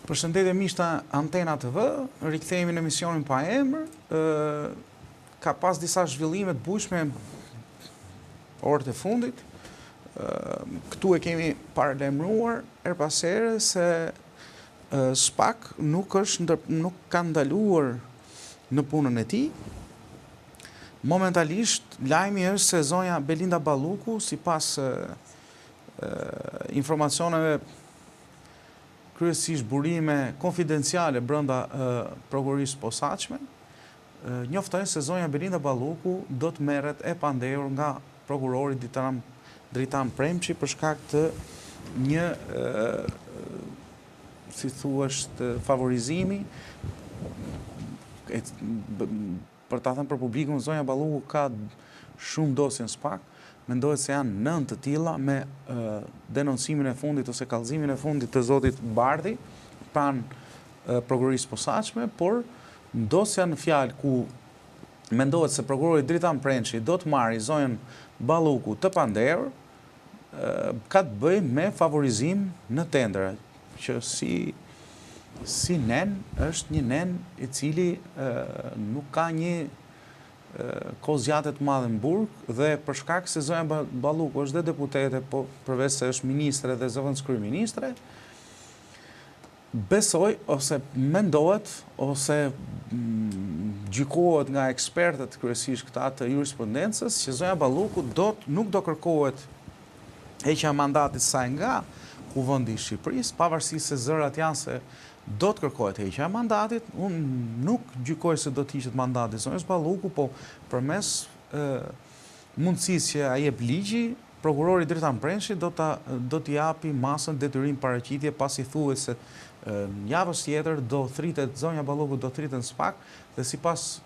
Përshëndetje miqta Antena TV, rikthehemi në emisionin pa emër. Ka pas disa zhvillime të bujshme orët e fundit. Këtu e kemi paralajmëruar her pas here se SPAK nuk ka ndaluar në punën e tij. Momentalisht lajmi është se zonja Belinda Balluku, sipas informacioneve kryesisht burime konfidenciale brenda prokurorisë posaçme, njoftojnë se zonja Belinda Balluku do të merret e pandehur nga prokurori Dritan Premçi për shkak të një si thuash të favorizimi. Për ta thënë për publikun, zonja Balluku ka shumë dosje në SPAK. Mendohet se janë 9 të tilla me denoncimin e fundit ose kallëzimin e fundit të zotit Bardhi pranë prokurorisë posaçme, por dosja në fjalë ku mendohet se prokurori Dritan Premçi do të marrë zonjën Balluku të pandehur, ka të bëjë me favorizim në tendera, që si nen është një nen i cili nuk ka një kozjate të madhe në burg, dhe për shkak se zonja Balluku është dhe deputete, po përveç se është ministre dhe zëvendës kryeministre, besoj ose mendohet ose gjykohet nga ekspertët kryesisht këta të jurisprudencës që zonja Balluku nuk do kërkohet heqja e mandatit saj nga Kuvendi i Shqipërisë, pavarësisht se zërat janë se do të kërkohet heqja e mandatit. Unë nuk gjykoj se do të hiqet mandati zonjës Balluku, po përmes mundësisë që ai jep ligji, prokurori Dritan Premçi do t'i japi masën detyrim paraqitje, pasi thuhet se javës tjetër do thritet zonja Balluku, do thritet në SPAK, dhe sipas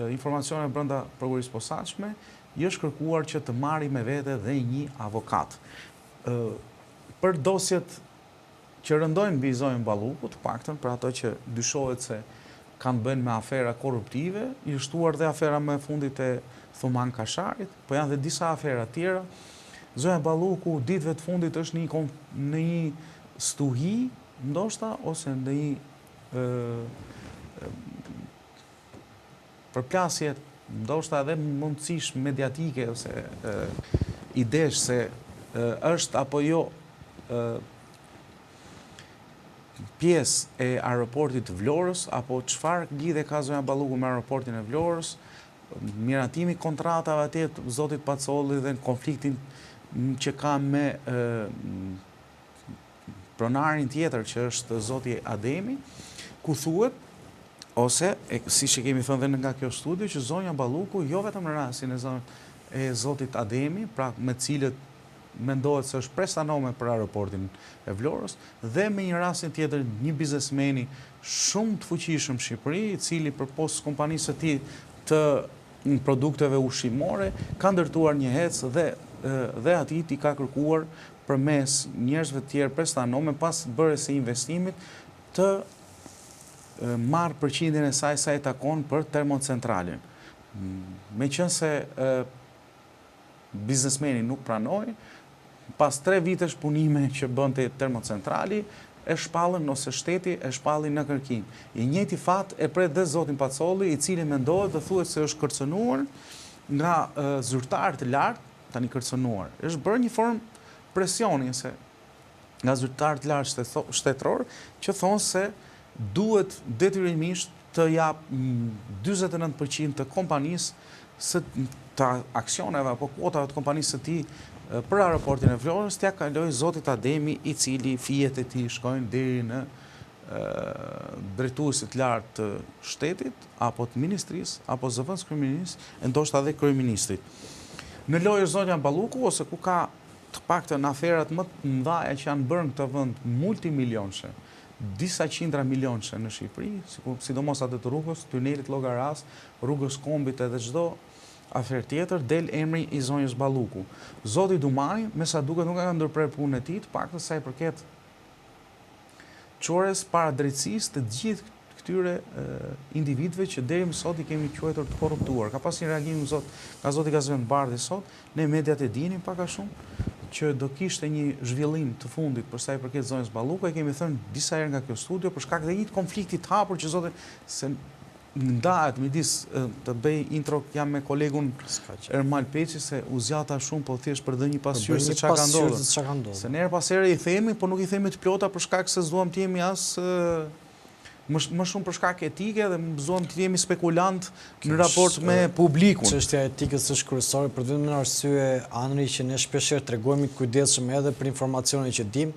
informacioneve brenda prokurorisë posaçme, i është kërkuar që të marrë me vete dhe një avokat. Për dosjet që rëndojnë mbi zonjën Balluku, të paktën për ato që dyshohet se kanë bën me afera korruptive, i shtuar dhe afera më e fundit e Thuman Kasharit, po janë dhe disa afera tjera. Zonja Balluku ditëve të fundit është në një stuhi, ndoshta, ose në një përplasje, ndoshta edhe mundësish mediatike ose idesh se është apo jo pjesë e aeroportit të Vlorës, apo çfarë lidhje ka zonja Balluku me aeroportin e Vlorës, miratimi kontratave atje të zotit Pacolli dhe në konfliktin që ka me pronarin tjetër që është zoti Ademi, ku thuhet, ose siç e kemi thënë dhe nga kjo studio, që zonja Balluku jo vetëm në rastin e zotit Ademi, pra me cilët mendohet se është prestanome për aeroportin e Vlorës, dhe me një rastin tjetër një biznesmeni shumë të fuqishëm në Shqipëri, i cili përpos kompanisë së tij të produkteve ushqimore ka ndërtuar një hecë dhe atij t'i ka kërkuar përmes njerëzve të tjerë prestanome pas bërjes së investimit të marrë përqindjen e saj sa i takon për termocentralin. Meqense biznesmeni nuk pranoi, pas 3 vitesh punime që bënte termocentrali, e shpallën ose shteti e shpalli në kërkim. I njëjti fat e pret dhe zotin Pacolli, i cili mendohet dhe thuhet se është kërcënuar nga zyrtarë të lartë, tani kërcënuar. Është bërë një formë presioni se nga zyrtarë të lartë shtetëror, që thonë se duhet detyrimisht të jap 49% të kompanisë të aksioneve apo kuotave të kompanisë së tij për aeroportin e Vlorës, t'ia kaloj zotit Ademi, i cili fijet e tij shkojnë deri në drejtuesit lartë të shtetit, apo të ministrisë, apo zëvendës kryeministit, ndoshta edhe kryeministrit. Në lojë zonja Balluku, ose ku ka të paktën aferat më të mëdha që janë bërë në këtë vend, multimilionshë, disa qindra milionshë në Shqipëri, sidomos atë të rrugës, tunelit Llogaras, rrugës Kombit edhe çdo aferë tjetër, del emri i zonjës Balluku. Zoti Dumani, me sa duket, nuk ka ndërprer punën e tij, të paktën sa i përket çores para drejtësisë të gjithë këtyre individëve që deri më sot I kemi quajtur të korruptuar. Ka pas një reagim nga zoti Gazvend Bardhi sot, ne mediat e dinim pak a shumë që do kishte një zhvillim të fundit për sa I përket zonës Balluku, e kemi thënë disa herë nga kjo studio për shkak të një konflikti të hapur që zoti se ndahet midis të bëj intro jam me kolegun Ermal Peçi se u zgjata shumë po thjesht për dhënë një pasqyrë se çka ka ndodhur. Se ne her pas here I themi, po nuk I themi të plota për shkak se s'duam të jemi as më shumë për shkak etike dhe mësuam të jemi spekulant në raport me publikun. Çështja e etikës është kryesore për vetëm arsye Anri që ne shpeshherë tregojmë kujdesshëm edhe për informacionin që dim,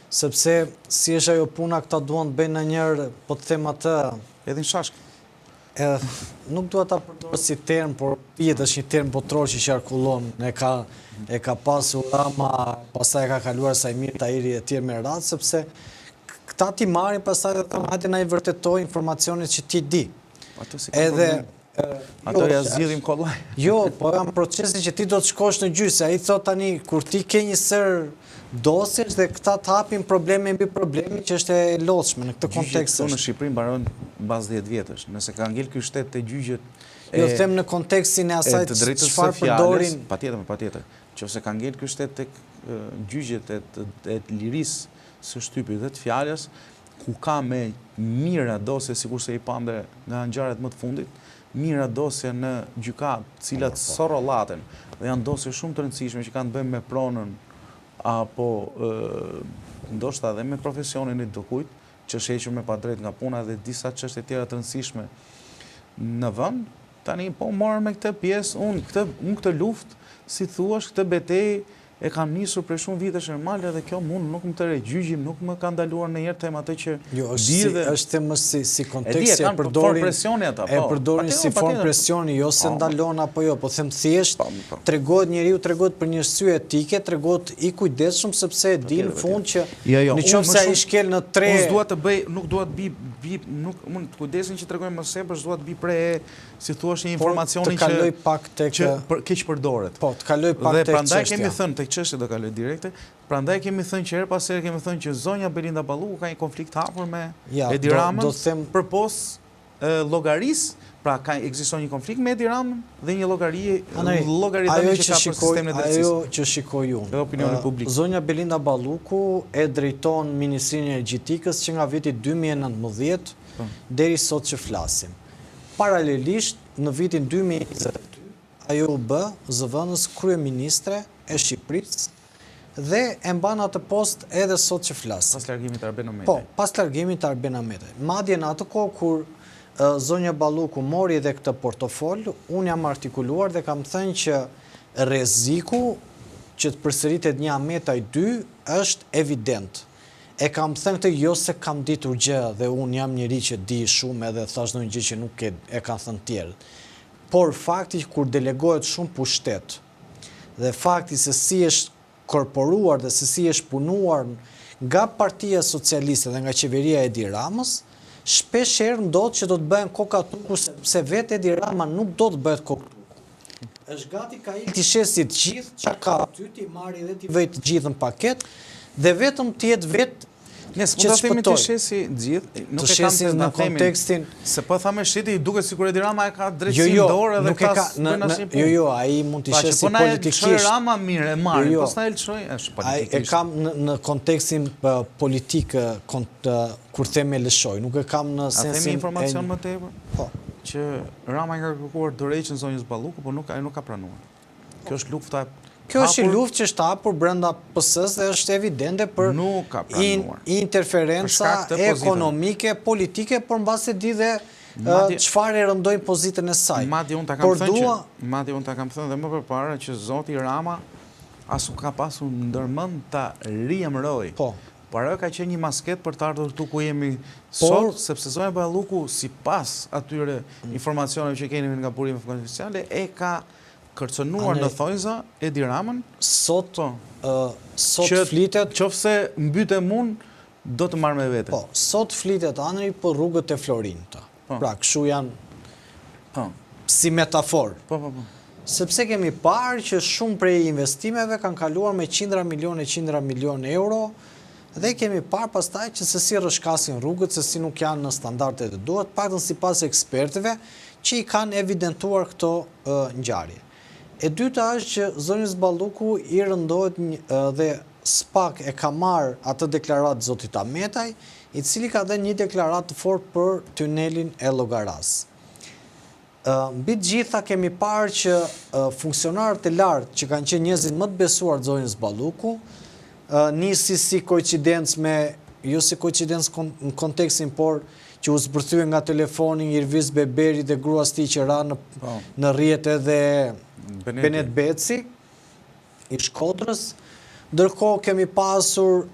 sepse si është ajo puna këta duan të bëjnë ndonjëherë, po të them atë, edhe në shashk. Nuk dua ta përdor si term, por pihet është një term botror që qarkullon, e ka pasur Rama, pastaj ka kaluar Sajmir Tahiri e tjerë me radhë, sepse këta ti marrin pastaj dhe thonë hajde na I vërtetoj informacionet që ti di. Edhe ato ja zgjidhim kollaj. Jo, po janë procesi që ti do të shkosh në gjyqë, ai thot tani kur ti ke një sër dosjesh dhe këta të hapin probleme mbi problemi që është e lodhshme në këtë kontekst. Gjyqet në Shqipëri mbaron mbas 10 vjetësh. Nëse ka ngel ky shtet te gjyqet jo them në kontekstin e asaj çfarë përdorin. Patjetër. Nëse ka ngel ky shtet tek gjyqet e lirisë së shtypit dhe të fjalës, ku ka me mira dosje sikurse I pande nga ngjarjet më të fundit, mira dosje në gjykat, të cilat sorrollaten dhe janë dosje shumë të rëndësishme që kanë të bëjnë me pronën apo ndoshta edhe me profesionin e dokujt, që është hequr me padrejt nga puna dhe disa çështje tjera të rëndësishme në vend, tani po morën me këtë pjesë, unë këtë luftë, si thuash, këtë betejë e kam nisur për shumë vitesh normal edhe kjo nuk më të regjyqim, nuk më ka ndaluar ndonjëherë tema atë që është them si kontekst e përdorin si formë presioni, jo se ndalon apo jo, po them thjesht tregohet njeriu tregohet për një arsye etike, tregohet I kujdesshëm sepse e di në fund që nëse ai shkel në 3 unë dua të bëj, nuk dua të bi nuk mund të kujdesin që tregojmë më së dua të bi pre si thuash një informacionin që kaloj pak tek keq përdoret. Po, të kaloj pak tek çështja. Dhe prandaj kemi thënë tek çështja do kaloj direkte. Prandaj kemi thënë që her pas here kemi thënë që zonja Belinda Balluku ka një konflikt hapur me Edi Ramën përpos llogarisë. Pra ekziston një konflikt me Edi Ramën dhe një llogari tani që ka për sistemin e drejtësisë. Ajo që shikoj unë. Dhe opinioni publik. Zonja Belinda Balluku e drejton Ministrinë e Energjetikës që nga viti 2019 deri sot që flasim. Paralelisht në vitin 2022 ajo u bë zëvendës kryeministre e Shqipërisë dhe e mban atë post edhe sot që flas. Pas largimit të Arben Ahmetaj. Po, pas largimit të Arben Ahmetaj. Madje në atë kohë kur zonja Balluku mori edhe këtë portofol, unë jam artikuluar dhe kam thënë që rreziku që të përsëritet një Ahmetaj 2 është evident. E kam thënë këtë jo se kam ditur gjë dhe unë jam njëri që di shumë edhe thash ndonjë gjë që nuk e kanë thënë tjerët. Por fakti kur delegohet shumë pushtet dhe fakti se si është korporuar dhe se si është punuar nga Partia Socialiste dhe nga qeveria e Edi Ramës, shpeshherë ndodh që do të bëhen koka tuku sepse vetë Edi Rama nuk do të bëhet kokë tuku. Është gati ka i të shesi të gjithë, që ka aty ti marri dhe ti vej të gjithë në paket dhe vetëm të jetë vetë që të themi të shesi gjithë, nuk e kam të në kontekstin se po thamë sheti I duket sikur Edi Rama e ka drejtësinë dorë edhe ka bën asnjë punë. Jo, ai mund të shesi politikisht. Po Rama mirë e marrin, pastaj e lçoj është politikisht. Ai e kam në kontekstin politik kur them e lëshoj, nuk e kam në sensin. A themi informacion më tepër? Po. Që Rama i ka kërkuar dorëheqjen zonjës Balluku, por ai nuk ka pranuar. Kjo është lufta Kjo është një luftë që është hapur brenda PS-s dhe është evidente për interferenca ekonomike, politike, por mbase di dhe çfarë e rëndojnë pozitën e saj. Madje unë ta kam thënë dhe më përpara që zoti Rama as nuk ka pasur ndërmend ta riemëroj. Po. Por ajo ka qenë një masket për të ardhur këtu ku jemi sot, sepse zonja Balluku sipas atyre informacioneve që kemi nga burime konfidenciale e ka kërcënuar në thojza Edi Ramën. Sot flitet qofse mbytem unë do të marr me vete. Po, sot flitet Anri për rrugët e Florinta. Pra, kështu janë si metafor. Po. Sepse kemi parë që shumë prej investimeve kanë kaluar me qindra milion euro Dhe kemi parë pastaj që se si rrëshkasin rrugët, se si nuk janë në standardet e duhet, paktën sipas ekspertëve që i kanë evidentuar këto ngjarje. E dyta është që zoni Zballuku i rëndohet dhe SPAK e ka marrë atë deklaratë zotit Ahmetaj, i cili ka dhënë një deklaratë të fortë për tunelin e Llogaras. Mbi të gjitha kemi parë që funksionarët e lartë që kanë qenë njerëzit më të besuar të zonës Zballuku, nisi si koincidencë me, jo si koincidencë në kontekstin, por që u zbërthye nga telefoni Irvis Beberi dhe gruas tij që ra në rrjet edhe Benet Beci i Shkodrës. Ndërkohë kemi pasur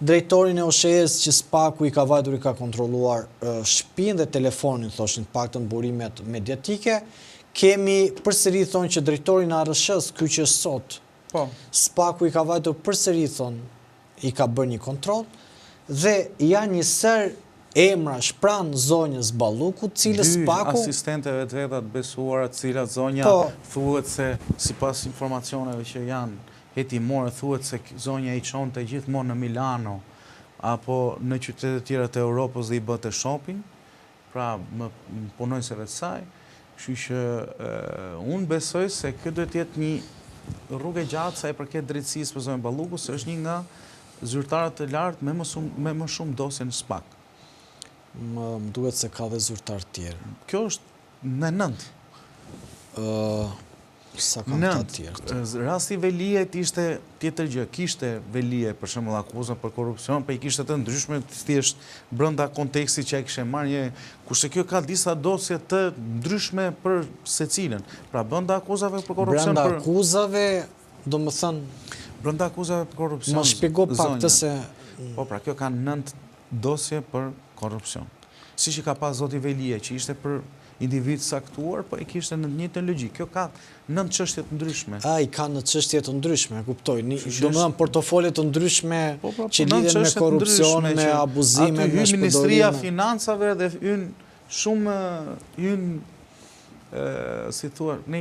drejtorin e OSHE-s që SPAK-u i ka vajtur, i ka kontrolluar shtëpinë dhe telefonin, thoshin paktën burimet mediatike. Kemi përsëri thonë që drejtorin e ARSH-s, ky që sot SPAK-u i ka vajtur përsëri thonë, i ka bërë një kontroll dhe janë një sër emrash pranë zonjës Zballuku, cilës SPAK-u asistenteve të veta të besuara, të cilat zonja thuhet se sipas informacioneve që janë hetimore, thuhet se zonja i çonte gjithmonë në Milano apo në qytete të tjera të Europës dhe i bëte shopping, pra më punojëseve të saj. Kështu që unë besoj se kjo duhet të jetë një rrugë e gjatë sa i përket drejtësisë për zonën Zballuku, se është një nga zyrtarët e lartë me më shumë dosje në SPAK. Më duhet se ka dhe zyrtar tjerë. Kjo është në 9. Sa kam të tjerë? Rasti Velijet ishte tjetër gjë. Kishte Velije për shembull akuzën për korrupsion, po i kishte të ndryshme thjesht brenda kontekstit që ai kishte marrë kurse kjo ka disa dosje të ndryshme për secilën. Pra brenda akuzave për korrupsion. Brenda akuzave, domethënë brenda akuzave për korrupsion. Më shpjego pak të se Po pra, kjo ka 9 dosje për korrupsion. Siç i ka pas zoti Velije, që ishte për individ saktuar, po i kishte në një të logjik. Kjo ka 9 çështje të ndryshme. I ka në çështje të ndryshme, kuptoj. Domethënë portofolje të ndryshme që lidhen me korrupsion, me abuzime, me shpërdorime. Ministria e Financave dhe shumë si thua, ne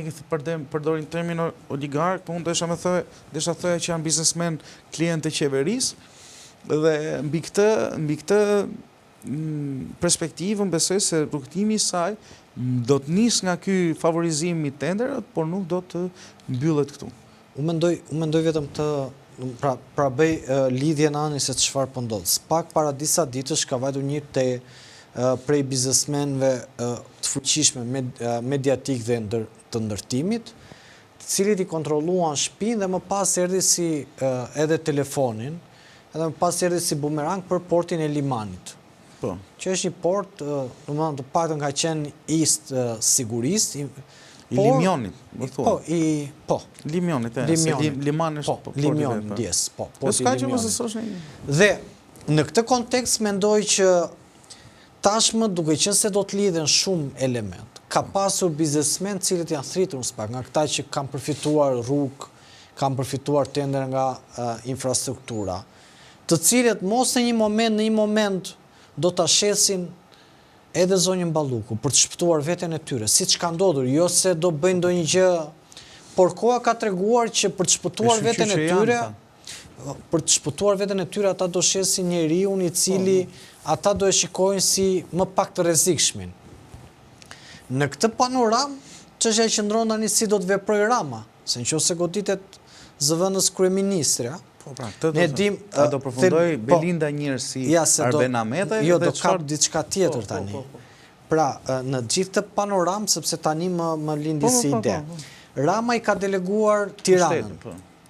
përdorim termin oligark, po unë desha thoja që janë biznesmen klientë të qeverisë dhe mbi këtë perspektivën besoj se rrugtimi i saj do të nis nga ky favorizim i tenderave, por nuk do të mbyllet këtu. Unë mendoj vetëm të pra bëj lidhje në anë se çfarë po ndodh. SPAK para disa ditësh ka vajtur një prej biznesmenëve të fuqishme mediatik dhe të ndërtimit, të cilët i kontrolluan shtëpinë dhe më pas erdhi si edhe telefonin, edhe më pas erdhi si bumerang për portin e Limanit. Që është një port, domethënë të paktën ka qenë ist sigurist, i Limionit, më thua. Po. Limionit, Limani është porti. Limionit, yes, po. S'ka që mësësosh një. Dhe në këtë kontekst mendoj që tashmë duke qenë se do të lidhen shumë element, ka pasur biznesmen cilët janë thritur në SPAK, nga këta që kanë përfituar rrugë, kanë përfituar tender nga infrastruktura, të cilët mos në një moment do të shesin edhe zonjën Zballuku për të shpëtuar veten e tyre, siç ka ndodhur, jo se do bëjnë ndonjë gjë, por koha ka treguar që për të shpëtuar veten e tyre, ata do shesin njeriu i cili ata do e shikojnë si më pak të rrezikshmin. Në këtë panoram, çështja qëndron tani si do të veprojë Rama, se nëse goditet zëvendës kryeministri, a do përfundoj Belinda njërë si Arben Ahmetaj? Jo, do ka diçka tjetër tani. Pra, në gjithë të panoram, sepse tani më lindi si ide, Rama i ka deleguar Tiranën.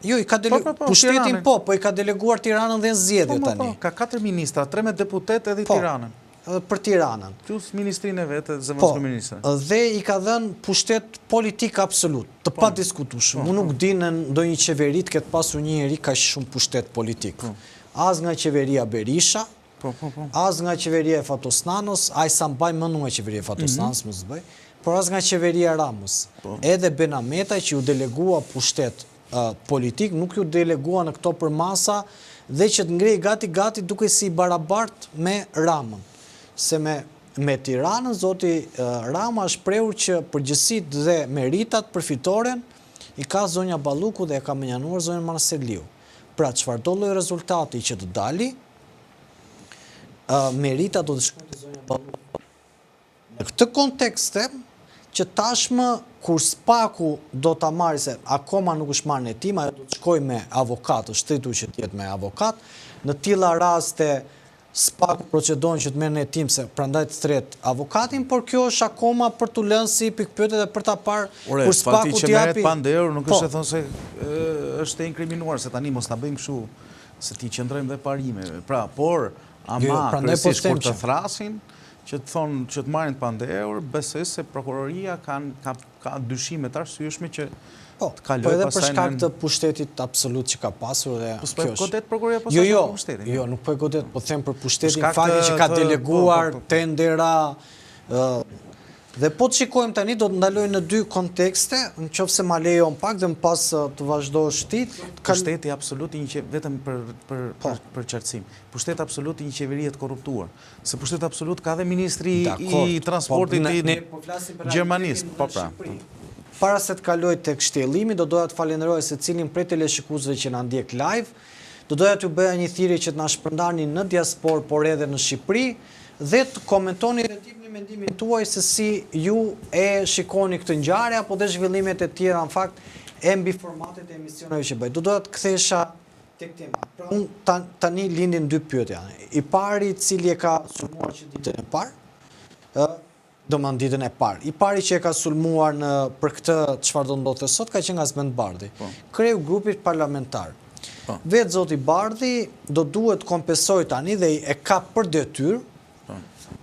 Jo, i ka deleguar pushtetin po i ka deleguar Tiranën dhe zgjedhje tani. Ka 4 ministra, 13 deputet edhe Tiranën. Për Tiranën. Plus ministrinë e vetë, zëvendës kryeministre. Dhe i ka dhënë pushtet politik absolut, të padiskutueshëm. Unë nuk di në ndonjë qeveri të ketë pasur një njeri kaq shumë pushtet politik. As nga qeveria Berisha, as nga qeveria e Fatosnanos, ai sa mbaj mend nga qeveria e Fatosnanos, mos bëj, por as nga qeveria Ramës. Edhe Ben Ahmetaj që u delegua pushtet politik, nuk ju delegua në këto përmasa dhe që të ngrej gati duke si barabart me Ramën. Se me Tiranën, zoti Rama është shprehur që përgjegjësitë dhe meritat përfitoren i ka zonja Zballuku dhe e ka menjanuar zonjën Marceliu. Pra çfarë do lloj rezultati që të dali, merita do të shkojnë te zonja Balluku. Në këtë kontekste, që tashmë kur SPAK-u do ta marrë, se akoma nuk është marrë në hetim, ajo do të shkojë me avokat, është drejtuar që të jetë me avokat. Në tilla raste SPAK-u procedon që të merr në hetim, se prandaj të thret avokatin, por kjo është akoma për t'u lënë si pikpyetje dhe për ta parë kur SPAK-u t'i japi. Pa ndër, nuk është e thonë se është e inkriminuar, se tani mos ta bëjmë kështu se ti qëndrojmë dhe parimeve. Pra, por ama kryesisht kur të thrasin, që të thonë që të marrin të pandehur, besoj se prokuroria ka dyshime të arsyeshme që të kalojë pastaj. Po edhe për shkak të pushtetit absolut që ka pasur dhe kjo është. Po godet prokuroria pastaj për pushtetin. Jo, nuk po e godet, po them për pushtetin, fakti që ka deleguar tendera. Dhe po të shikojmë tani, do të ndaloj në dy kontekste, në qoftë se ma lejon pak dhe më pas të vazhdojë shtit. Pushteti absolut i një vetëm për qartësim. Pushteti absolut i një qeverie të korruptuar. Se pushteti absolut ka dhe ministri i transportit i Gjermanisë. Po pra. Para se të kaloj tek shtjellimi, do doja të falenderoj secilin prej teleshikuesve që na ndjek live. Do doja t'ju bëja një thirrje që të na shpërndani në diasporë, por edhe në Shqipëri, dhe të komentoni dhe t'jepni mendimin tuaj se si ju e shikoni këtë ngjarje apo dhe zhvillimet e tjera në fakt e mbi formatet e emisioneve që bëj. Do doja të kthesha tek tema. Pra unë tani lindin dy pyetja. I pari cili e ka sulmuar që ditën e parë, ditën e parë. I pari që e ka sulmuar për këtë çfarë do ndodhte sot ka qenë Gazmend Bardhi, kreu grupit parlamentar. Vetë zoti Bardhi do duhet kompensoj tani dhe e ka për detyrë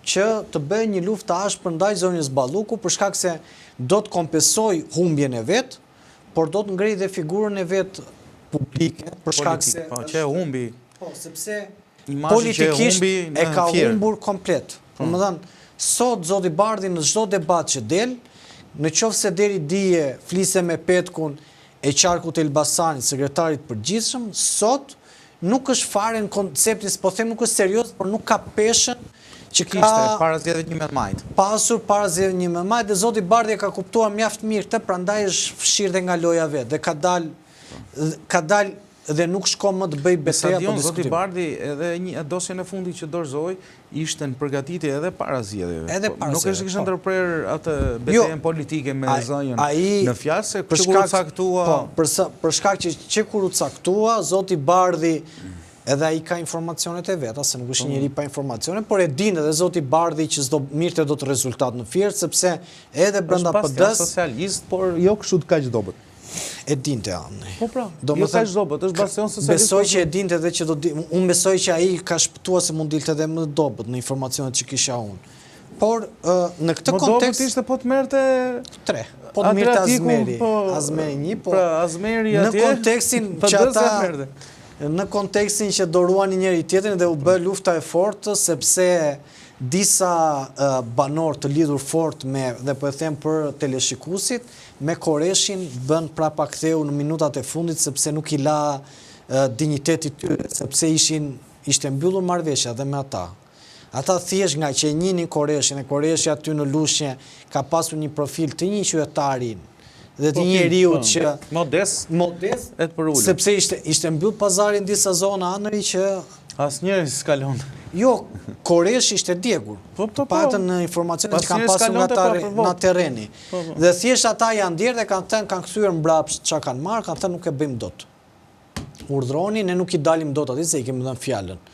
që të bëjë një luftë të ashpër ndaj zonjës Balluku për shkak se do të kompensoj humbjen e vet, por do të ngrej dhe figurën e vet publike për shkak se që e humbi. Po, sepse politikisht e ka humbur komplet. Domethënë, sot zoti Bardhi në çdo debat që del, në qoftë se deri dije flise me petkun e Qarkut Elbasanit, sekretarit përgjithshëm, sot nuk është fare në konceptin, po them nuk është serioz, por nuk ka peshën që kishte para zgjedhjeve 11 majit. Pasur para zgjedhjeve 11 majit dhe zoti Bardhi ka kuptuar mjaft mirë këtë, prandaj është fshirë dhe nga loja vet dhe ka dal dhe nuk shko më të bëj betejë apo diskutim. Zoti Bardhi edhe dosjen e fundit që dorëzoi ishte në përgatitje edhe para zgjedhjeve. Nuk është kishte ndërprer atë betejën politike me zonjën në fjalë se kur u caktua. Për shkak që kur u caktua, zoti Bardhi edhe ai ka informacionet e veta, se nuk është njëri pa informacione, por e din edhe zoti Bardhi që s'do mirë do të rezultat në Fier, sepse edhe brenda PD-s socialist, por jo kështu të kaq dobët. E dinte Anni. Po pra, jo kaq dobët, është bastion socialist. Besoj që e dinte edhe që unë besoj që ai ka shpëtuar se mund dilte edhe më dobët në informacionet që kisha unë. Por në këtë kontekst më dobët ishte po të merrte 3. Po të mirë Azmeri, Azmeri 1, po. Pra Azmeri atje. Në kontekstin që ata në kontekstin që doruani njëri tjetrin dhe u bë lufta e fortë, sepse disa banor të lidhur fort dhe po e them për teleshikuesit, me Koreshin bën prapa ktheu në minutat e fundit, sepse nuk i la dinjitetit tyre, sepse ishte mbyllur marrëveshja dhe me ata. Ata thjesht nga që e njihnin Koreshin, e Koreshi aty në lushje ka pasur një profil të një qytetarin dhe të njeriu që modest sepse ishte mbyll pazarin disa zona anëri që asnjëri s'kalon. Jo, Koreshi ishte djegur. Patën në informacionet që kanë pasur nga terreni. Dhe thjesht ata janë ndjerë dhe kanë kthyer mbrapsht çka kanë marrë, kanë thënë nuk e bëjmë dot. Urdhroni, ne nuk i dalim dot atij se i kemi dhënë fjalën.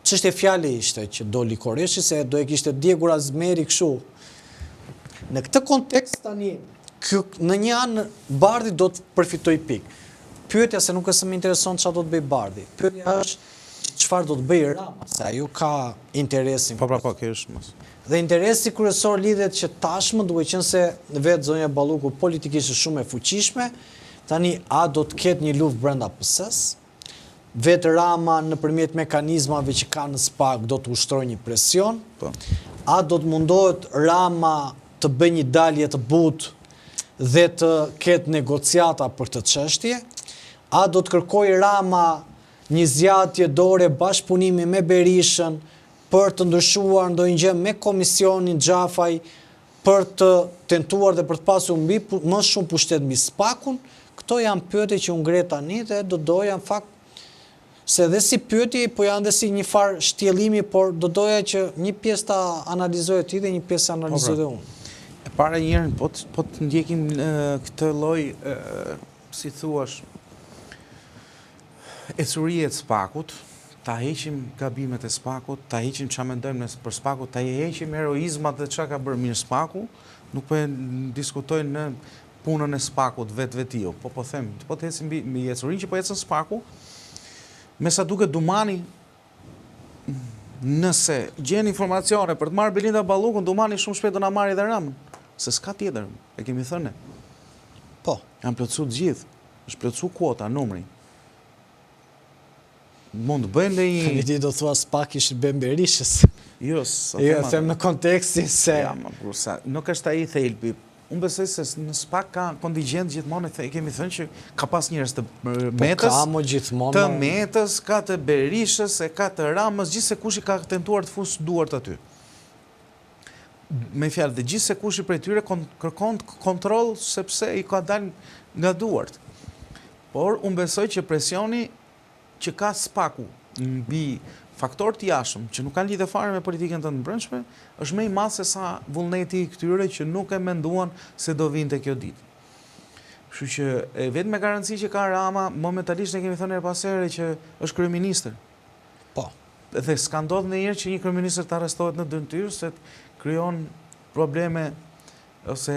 Ç'është fjale ishte që doli Koreshi se do e kishte djegur Azmeri kështu. Në këtë kontekst tani në një anë Bardhi do të përfitoj pikë. Pyetja se nuk është më intereson çfarë do të bëj Bardhi. Pyetja është çfarë do të bëj Rama, se ajo ka interesin. Po, kjo është mos. Dhe interesi kryesor lidhet që tashmë duke qenë se vetë zonja Balluku politikisht është shumë e fuqishme, tani a do të ketë një luftë brenda PS-s? Vetë Rama nëpërmjet mekanizmave që ka në SPAK do të ushtrojë një presion? A do të mundohet Rama të bëjë një dalje të butë dhe të ketë negociata për të çështje? A do të kërkojë Rama një zgjatje dore bashkëpunimi me Berishën për të ndryshuar ndonjë gjë me komisionin Xhafaj për të tentuar dhe për të pasur më shumë pushtet mbi SPAK-un? Këto janë pyetje që u ngre tani dhe do doja në fakt Se dhe si pyetje, po janë dhe si një farë shtjellimi, por do doja që një pjesë ta analizoj ti dhe një pjesë ta analizoj dhe unë. E para njërën, po të ndjekim këtë lloj, si thuash, ecurijet spakut, ta heqim gabimet e spakut, ta heqim çfarë mendojmë për spakut, ta heqim heroizmat dhe çka ka bërë mirë spaku, nuk po diskutojnë në punën e spakut vetë-vetiu, po them, po të ecim mbi ecurinë që po ecën spaku. Me sa duket Dumani, nëse gjen informacione për të marrë Belinda Ballukun, Dumani shumë shpejt do na marrë edhe Ramën, se s'ka tjetër, e kemi thënë. Po. Janë plotësuar të gjithë, është plotësuar kuota, numri. Mund të bëjnë dhe një... Ti do thua SPAK ishte Ben Berishës. Jo, them në kontekstin se... Ja, nuk është ai thelbi. Unë besoj se në SPAK ka kontingjent gjithmonë, e kemi thënë që ka pas njerëz të Metës, të Metës, ka të Berishës, ka të Ramës, gjithse kush i ka tentuar të fusë duart aty. Me fjalë, dhe gjithse kush i prej tyre kërkon kontroll sepse i ka dalë nga duart. Por unë besoj që presioni që ka SPAK-u mbi faktor të jashtëm, që nuk kanë lidhje fare me politikën të brendshme, është më i madh se sa vullneti i këtyre që nuk e menduan se do vinte kjo ditë. Kështu që vetëm me garanci që ka Rama, momentalisht ne kemi thënë her pas here që është kryeministër. Po. Dhe s'ka ndodhur ndonjëherë që një kryeministër të arrestohet në dëmtyr se krijon probleme ose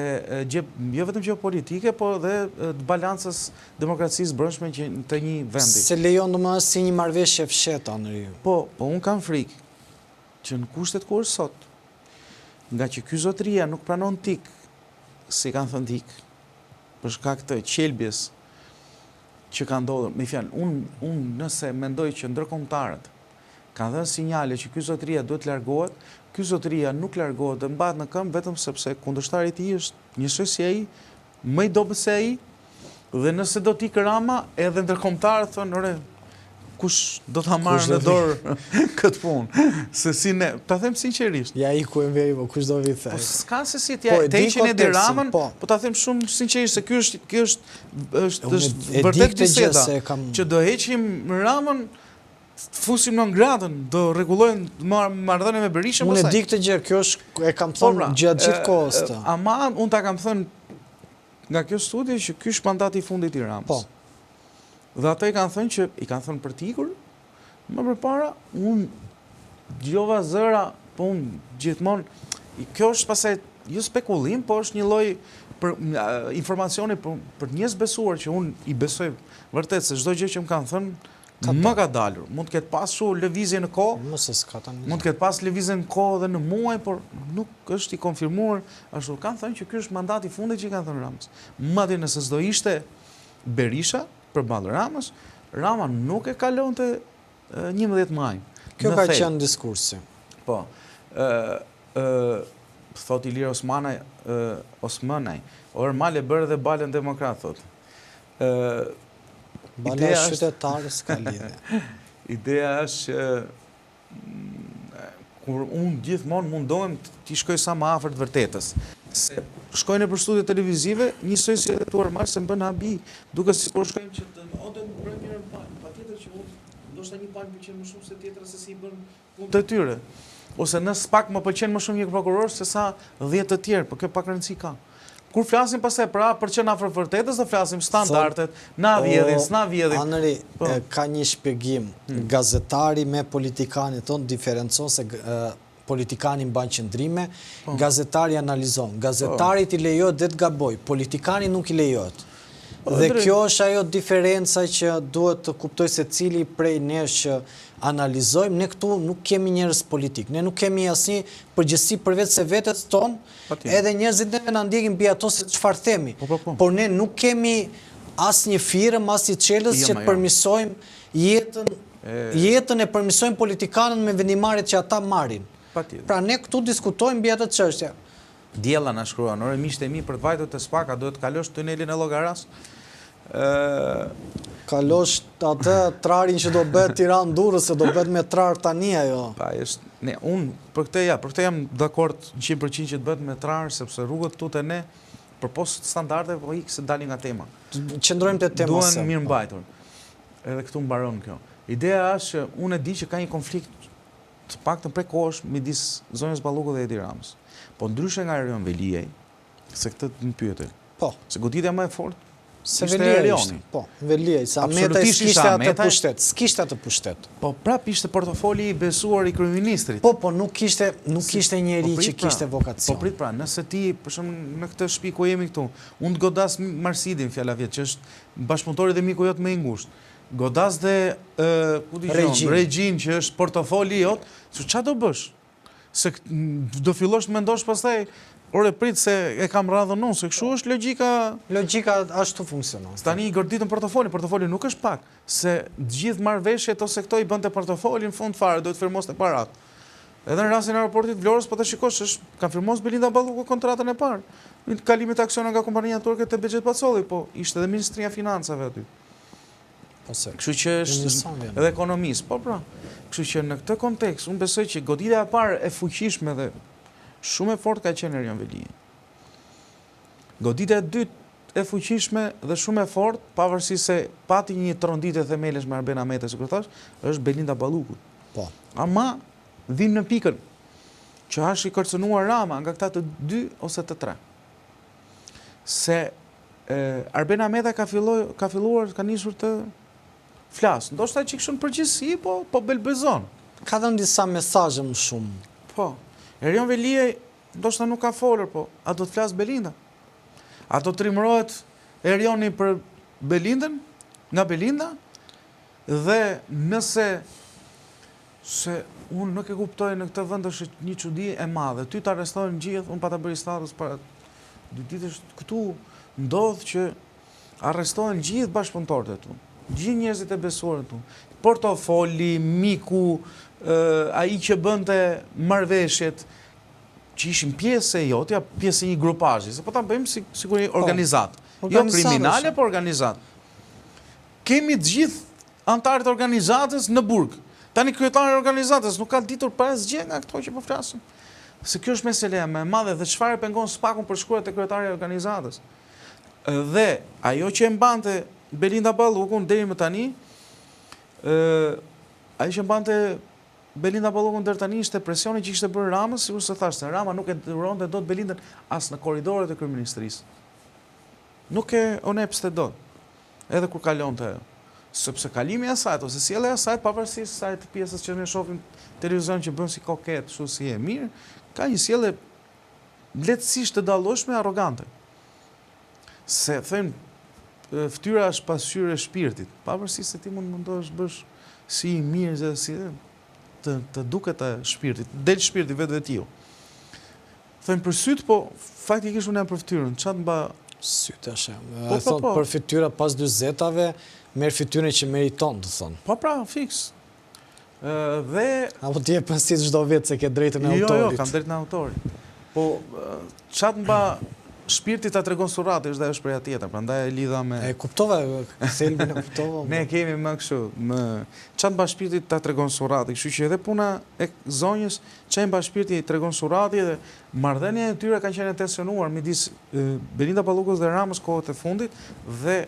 jo vetëm geopolitike, po dhe të balancës demokracisë brendshme të një vendi. Se lejon domosdoshmë si një marrëveshje fsheta në Rio. Po unë kam frikë që në kushtet ku është sot, nga që ky zotëria nuk pranon tik, si kanë thënë tik, për shkak të qelbjes që ka ndodhur. Me fjalë, unë nëse mendoj që ndërkombëtarët kanë dhënë sinjale që ky zotëria duhet të largohet, ky zotëria nuk largohet dhe mbahet në këmbë vetëm sepse kundërshtari i tij është njësoj si ai, më i dobët se ai, dhe nëse do t'ikë Rama, edhe ndërkombëtarët thonë, ore, kush do ta marrë në dorë këtë punë? Se si ne, ta them sinqerisht. Ja iku e veri, po kush do vi thej. Po s'ka se si të heqin Edi Ramën, po ta them shumë sinqerisht se ky është vërtet biseda që do heqim Ramën, fusim në ngradën, do rregullojnë marrëdhënie me Berishën pastaj. Unë di këtë gjë, kjo është e kam thënë gjatë gjithë kohës të. Ama unë ta kam thënë nga kjo studie që ky është mandati i fundit i Ramës. Po. Dhe ata i kanë thënë që i kanë thënë për t'ikur, më përpara unë dëgjova zëra, po unë gjithmonë kjo është pastaj jo spekulim, po është një lloj informacioni për njerëz besuar që unë i besoj vërtet se çdo gjë që më kanë thënë më ka dalur. Mund të ketë pasur lëvizje në kohë, mund të ketë pas lëvizje në kohë dhe në muaj, por nuk është i konfirmuar ashtu. Kanë thënë që ky është mandati i fundit që i kanë thënë Ramës. Madje nëse s'do ishte Berisha përballë Ramës, Rama nuk e kalonte 11 maj. Kjo ka qenë diskursi. Po. Thot Ilir Osmanaj, orë male bërë dhe balën demokrat, thot. Bala qytetarë s'ka lidhje. Ideja është që kur unë gjithmonë mundohem t'i shkoj sa më afër të vërtetës. Se shkojnë për studio televizive, njësoj si e tuar marë se më bën habi, duke si kur shkojnë që të ote në bërë mirë në palë, pa tjetër që unë ndoshta një palë pëlqen më shumë se tjetër se si i bën punë të tyre. Ose në SPAK më pëlqen më shumë një prokuror se sa 10 të tjerë, por kjo pak rëndësi ka. Kur flasim pastaj për që na afër vërtetës, do flasim standardet, na vjedhin, s'na vjedhin. Anëri, ka një shpjegim. Gazetari me politikanit tonë diferencon se politikani mban qëndrime, gazetari analizon. Gazetari t'i lejohet dhe të gaboj, politikani nuk i lejohet. Dhe kjo është ajo diferenca që duhet të kuptoj se cili prej nesh që analizojmë. Ne këtu nuk kemi njerëz politik, ne nuk kemi asnjë përgjegjësi përveç se vetes tonë, edhe njerëzit neve na ndjekin mbi ato se çfarë themi. Por ne nuk kemi asnjë firmë, asnjë çelës që të përmirësojmë jetën e përmirësojmë politikanët me vendimarrjet që ata marrin. Pra ne këtu diskutojmë mbi atë çështje. Djella na shkruan, ore miqtë e mi për të vajtur te SPAK, duhet të kalosh tunelin e Llogaras. Kalosh atë trarin që do bëhet Tiranë-Durrës, se do bëhet me trar tani ajo. Pa, unë për këtë jam dakord 100% që të bëhet me trar, sepse rrugët tut e ne për post standarde po ik se dalin nga tema. Qëndrojmë te tema. Duhen mirë mbajtur. Edhe këtu mbaron kjo. Ideja është që unë e di që ka një konflikt të paktën prej kohësh midis zonjës Ballukut dhe Edi Ramës. Po ndryshe nga Erion Veliaj, se këtë të më pyete. Po. Se goditja më e fortë Se ishte Veliaj Erioni. ishte. Po, Veliaj, sa Meta Absolutisht s'kishte ishte atë Ameta. pushtet. S'kishte atë pushtet. Po prap ishte portofoli i besuar i kryeministrit. Po, nuk kishte njeri Po, që prit pra. kishte vokacion. Po prit pra, nëse ti, për shembull në këtë shtëpi ku jemi këtu, unë të godas Marsidin, fjala vjet, që është bashkëpunëtori dhe miku jot më i ngushtë. Godas dhe Regjin, që është portofoli jot, çfarë do bësh? Se do fillosh të mendosh pastaj, ore prit se e kam radhën unë, se kështu është logjika. Logjika ashtu funksionon. Tani i gorditën portofoli nuk është pak, se gjithë marrëveshjet ose këto i bënte portofolin fund fare, do të firmoste parat. Edhe në rastin e aeroportit Vlorës, po të shikosh, ka firmos Belinda Balluku kontratën e parë. Kalimit aksione nga kompania turke te Bexhet Pacolli, po ishte edhe Ministria e Financave aty. Kështu që është edhe ekonomisë, po pra. Kështu që në këtë kontekst, unë besoj që goditja e parë e fuqishme dhe shumë e fortë ka qenë Erion Veliaj. Goditja e dytë e fuqishme dhe shumë e fortë, pavarësisht se pati një tronditje themelesh me Arben Ahmetaj, sikur thash, është Belinda Balluku. Po. Ama vim në pikën që është i kërcënuar Rama nga këta të 2 ose të 3. Se Arben Ahmetaj ka nisur të flasë. Ndoshta që kështu në përgjithësi, po belbezon. Ka dhënë disa mesazhe më shumë. Po. Erion Veliaj ndoshta nuk ka folur, po a do të flasë Belinda? A do të trimërohet Erioni për Belindën, nga Belinda? Dhe nëse se unë nuk e kuptoj në këtë vend është një çudi e madhe. Ty të arrestohen gjithë, unë pa ta bëri status para 2 ditësh këtu ndodh që arrestohen gjithë bashkëpunëtorët e tu. Gjithë njerëzit e besuar tu. Portofoli, miku, ai që bënte marrëveshjet, që ishin pjesë e jotja, pjesë e një grupazhi, se po ta bëjmë sikur një organizat. Jo kriminale, po organizat. Kemi të gjithë antarët e organizatës në burg. Tani kryetari i organizatës nuk ka ditur para asgjë nga këto që po flasim. Se kjo është meseleja më e madhe dhe çfarë pengon spakun për shkruajtje e kryetarit e organizatës. Dhe ajo që e mbante Belinda Ballukun deri më tani, ajo që mbante Belinda Ballukun deri tani ishte presioni që kishte bërë Rama, sikur se thashë, Rama nuk e dhuronte dot Belindën as në korridoret e kryeministrisë. Nuk e onepste dot. Edhe kur kalonte ajo. Sepse kalimi i asaj ose sjellja e asaj, pavarësisht saj të pjesës që ne shohim televizion që bën si koket, kështu si e mirë, ka një sjellje lehtësisht të dallueshme, arrogante. Se thënë fytyra është pasqyrë e shpirtit, pavarësisht se ti mund mundohesh bësh si i mirë dhe si të duket e shpirtit, del shpirti vetvetiu. Thënë për syt, po faktikisht unë jam për fytyrën, çfarë mba syt është. E thot për fytyra pas 40-tave, merr fytyrën që meriton, të thonë. Po pra, fiks. Dhe apo ti e pënsit çdo vit se ke drejtën e autorit. Jo, kam drejtën e autorit. Po çfarë mba shpirti ta tregon Surrati, është dhe është preja tjetër, prandaj e lidha me E kuptova, Selbin e kuptova. Ne kemi më kështu, çfarë mba shpirti ta tregon Surrati, kështu që edhe puna e zonjës, çfarë mba shpirti tregon Surrati dhe marrëdhënia e tyre kanë qenë tensionuar midis Belinda Ballukut dhe Ramës kohët e fundit dhe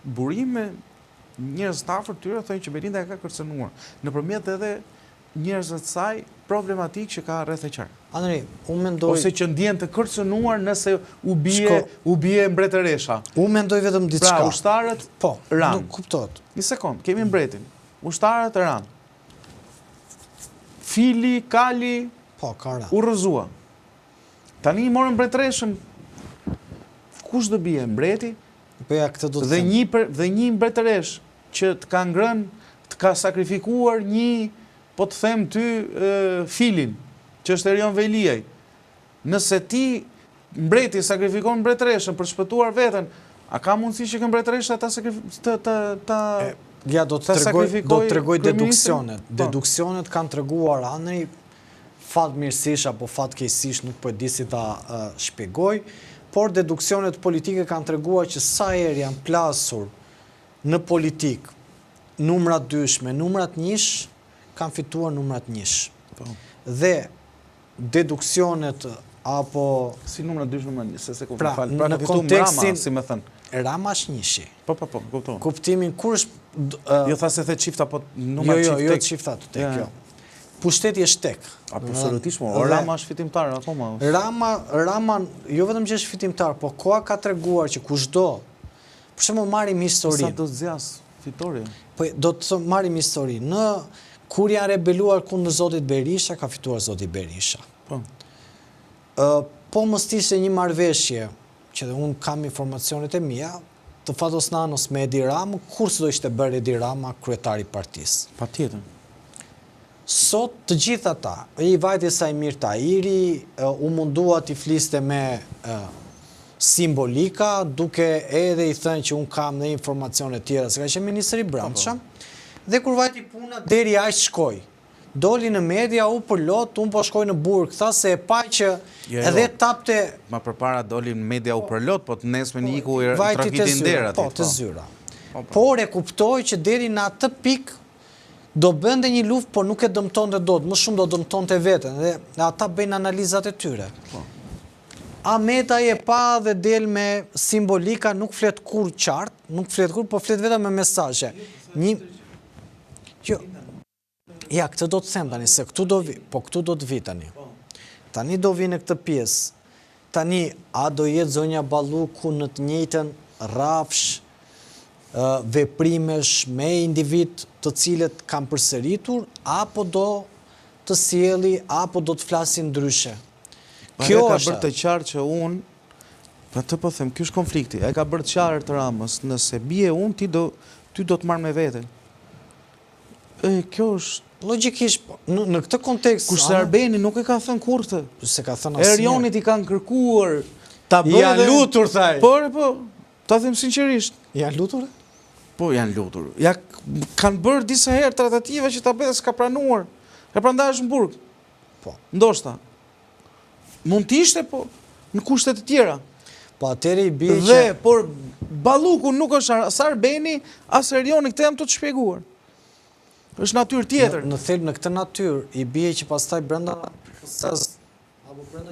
burime njerëz të afërt tyre thonë që Belinda e ka kërcënuar nëpërmjet edhe njerëzve të saj problematik që ka rreth e qark. Andri, unë mendoj ose që ndjen të kërcënuar nëse u bie mbretëresha. Unë mendoj vetëm diçka. Pra, ushtarët ran. Nuk kuptohet. Një sekond, kemi mbretin. Ushtarët ran. Fili, Kali, ka ran. U rrëzua. Tani i morën mbretëreshën. Kush do bie mbreti? Po ja këtë do të dhe një mbretëresh që të ka ngrënë, të ka sakrifikuar një, po të them ty, filin, që është Erion Veliaj. Nëse ti mbreti sakrifikon mbretëreshën për shpëtuar veten, a ka mundësi që mbretëresha Ja, do të tregoj deduksionet. Deduksionet kanë treguar Andri, fatmirësisht apo fatkeqësisht, nuk po e di si ta shpjegoj, por deduksionet politike kanë treguar që sa herë janë plasur në politik numrat dyshme, numrat njësh, kanë fituar numrat njësh. Dhe deduksionet apo si numrat dyshme më njësh, se në kontekstin si më thënë. Rama është njëshi. Po, kupton. Kuptimin kur është... Jo tha se the çifta, po numër çift tek. Jo, çifta të tek, jo. Pushteti është tek. Absolutisht, Rama është fitimtar akoma. Rama jo vetëm që është fitimtar, po koha ka treguar që kushdo, për shembull marrim historinë. Sa do zgjas fitore? Po do të marrim histori. Kur janë rebeluar kundër zotit Berisha, ka fituar zoti Berisha. Po. Po mos ishte një marrëveshje, që dhe unë kam informacionet e mia, të Fatos Nanos me Edi Rama, kur s'do ishte bërë Edi Rama kryetari i partisë. Patjetër. Sot të gjitha ta, i vajti Sajmir Tahiri, u mundua t'i fliste me simbolika, duke edhe i thënë që unë kam dhe informacione tjera, se ka që ministri Brandtshëm, dhe kur vajti puna, deri aq shkoj. Doli në media, u përlot, unë po shkoj në burg, tha se e pa që edhe tapte... Ma përpara doli në media u përlot, po të nesme një iku i trafitin dera. Po, të zyra. Por e kuptoj që deri në atë pik do bënde një luft, por nuk e dëmton të dot, më shumë do dëmton të vetën, dhe ata bëjnë analizat e tyre. Ameta e pa dhe del me simbolika, nuk flet kur qartë, po flet vetëm me mesazhe. Ja, këtë do të them tani, se këtu do të vi tani. Tani do vi në këtë pjesë. Tani, a do jetë zonja Balluku në të njëjtën rrafsh veprimesh me individ të cilët kanë përsëritur, apo do të sjelli, apo do të flasin ndryshe? Kjo ka bërë të qartë që unë, pra të po them, kjo është konflikti, e ka bërë të qartë të Ramës, nëse bie unë, ti do të marrë me vete. Kjo është... Logikisht, në këtë kontekst... Kurse Arbeni nuk e ka thënë kur të. Se ka thënë asnjë. Erionit i kanë kërkuar ta bëjë... Janë lutur, thaj. Po, ta them sinqerisht. Janë lutur? Po, janë lutur. Ja, kanë bërë disa herë tratativa që ta bëjë dhe s'ka pranuar. Ka prandaj është në burg. Po. Ndoshta. Mund t'ishte, po, në kushtet të tjera. Po, atëri i bie që... Dhe, por, Balluku nuk është as Arbeni, as Erioni, këtë jam të të shpjeguar. Është natyrë tjetër. Në thelb në këtë natyrë, i bie që pastaj brenda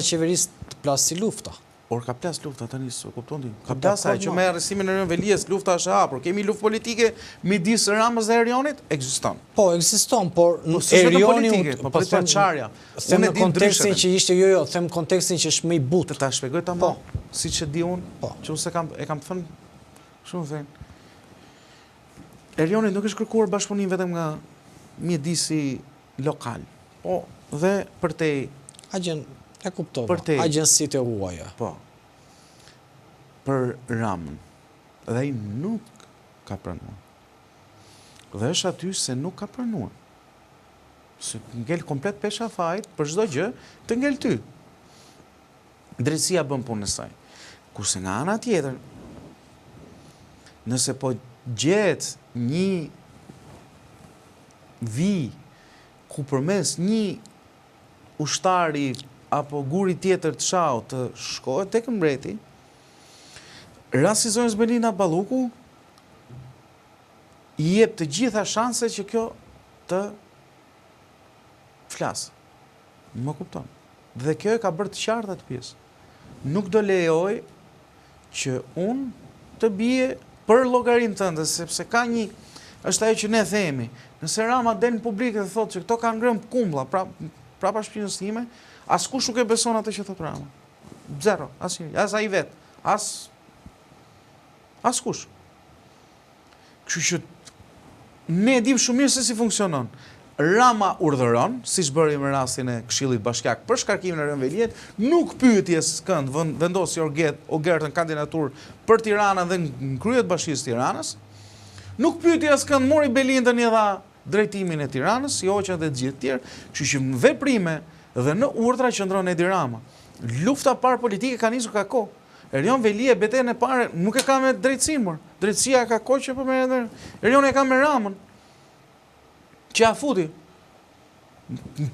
qeverisë të plasi lufta. Por ka plas lufta tani, s'u kupton ti. Ka plasa që me arrestimin e Erion Velies, lufta është e hapur. Kemi luftë politike midis Ramës dhe Erionit? Ekziston. Po, ekziston, por Erioni, po për çarja. Them në kontekstin që ishte them kontekstin që është më i butë. Ta shpjegoj tamam. Siç e di unë, që unë e kam thënë shumë thënë. Erioni nuk është kërkuar bashkëpunim vetëm nga mjedisi lokal, po dhe përtej e kuptova, agjensitë e huaja. Po, për Ramën, dhe ai nuk ka pranuar. Dhe është aty se nuk ka pranuar. Se ngel komplet pesha fajt, për çdo gjë, të ngel ty. Drejtësia bën punën e saj. Kurse nga ana tjetër, nëse po gjet një vi ku përmes një ushtari apo guri tjetër të shau të shkohet tek mbreti, rasti zonjës Belina Balluku i jep të gjitha shanse që kjo të flasë. Më kupton. Dhe kjo e ka bërë të qartë atë pjesë. Nuk do lejoj që unë të bie për llogarinë tënde, sepse ka një, është ajo që ne themi, nëse Rama del në publik dhe thotë që këto kanë ngrënë kumlla prapa shpinës time, askush nuk e beson atë që thot Rama. Zero, asnjë, as ai vet, askush. Kështu që ne dim shumë mirë se si funksionon. Rama urdhëron, siç bëri me rastin e Këshillit Bashkiak për shkarkimin e Erion Veliet, nuk pyetjes kënd vendosi Ogertën kandidaturë për Tiranën dhe në krye të Bashkisë Tiranës. Nuk pyeti askënd, mori Belindën i dha drejtimin e Tiranës, si Hoxha dhe të gjithë tjerë, kështu që në veprime dhe në urdhra qëndron Edi Rama. Lufta parë politike ka nisur ka kohë. Erion Velie betejën e parë nuk e ka me drejtësinë, mor. Drejtësia ka kohë që po merret. Erioni e ka me Ramën. Që a futi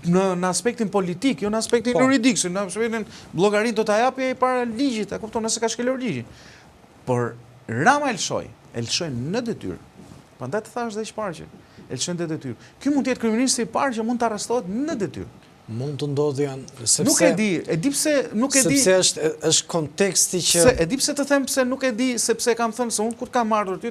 në aspektin politik, jo në aspektin juridik, se në aspektin llogarinë do ta japi ai para ligjit, e kupton, nëse ka shkelur ligjin. Por Rama elshoi në detyrë. Prandaj të thash dhe çfarë që elshoi në detyrë. Ky mund të jetë kryeministri i parë që mund të arrestohet në detyrë. Mund të ndodhi janë, sepse... Nuk e di pse, nuk e di... Sepse është konteksti që... E di pse të them pse nuk e di, sepse kam thënë, se unë kur kam ardhur ty,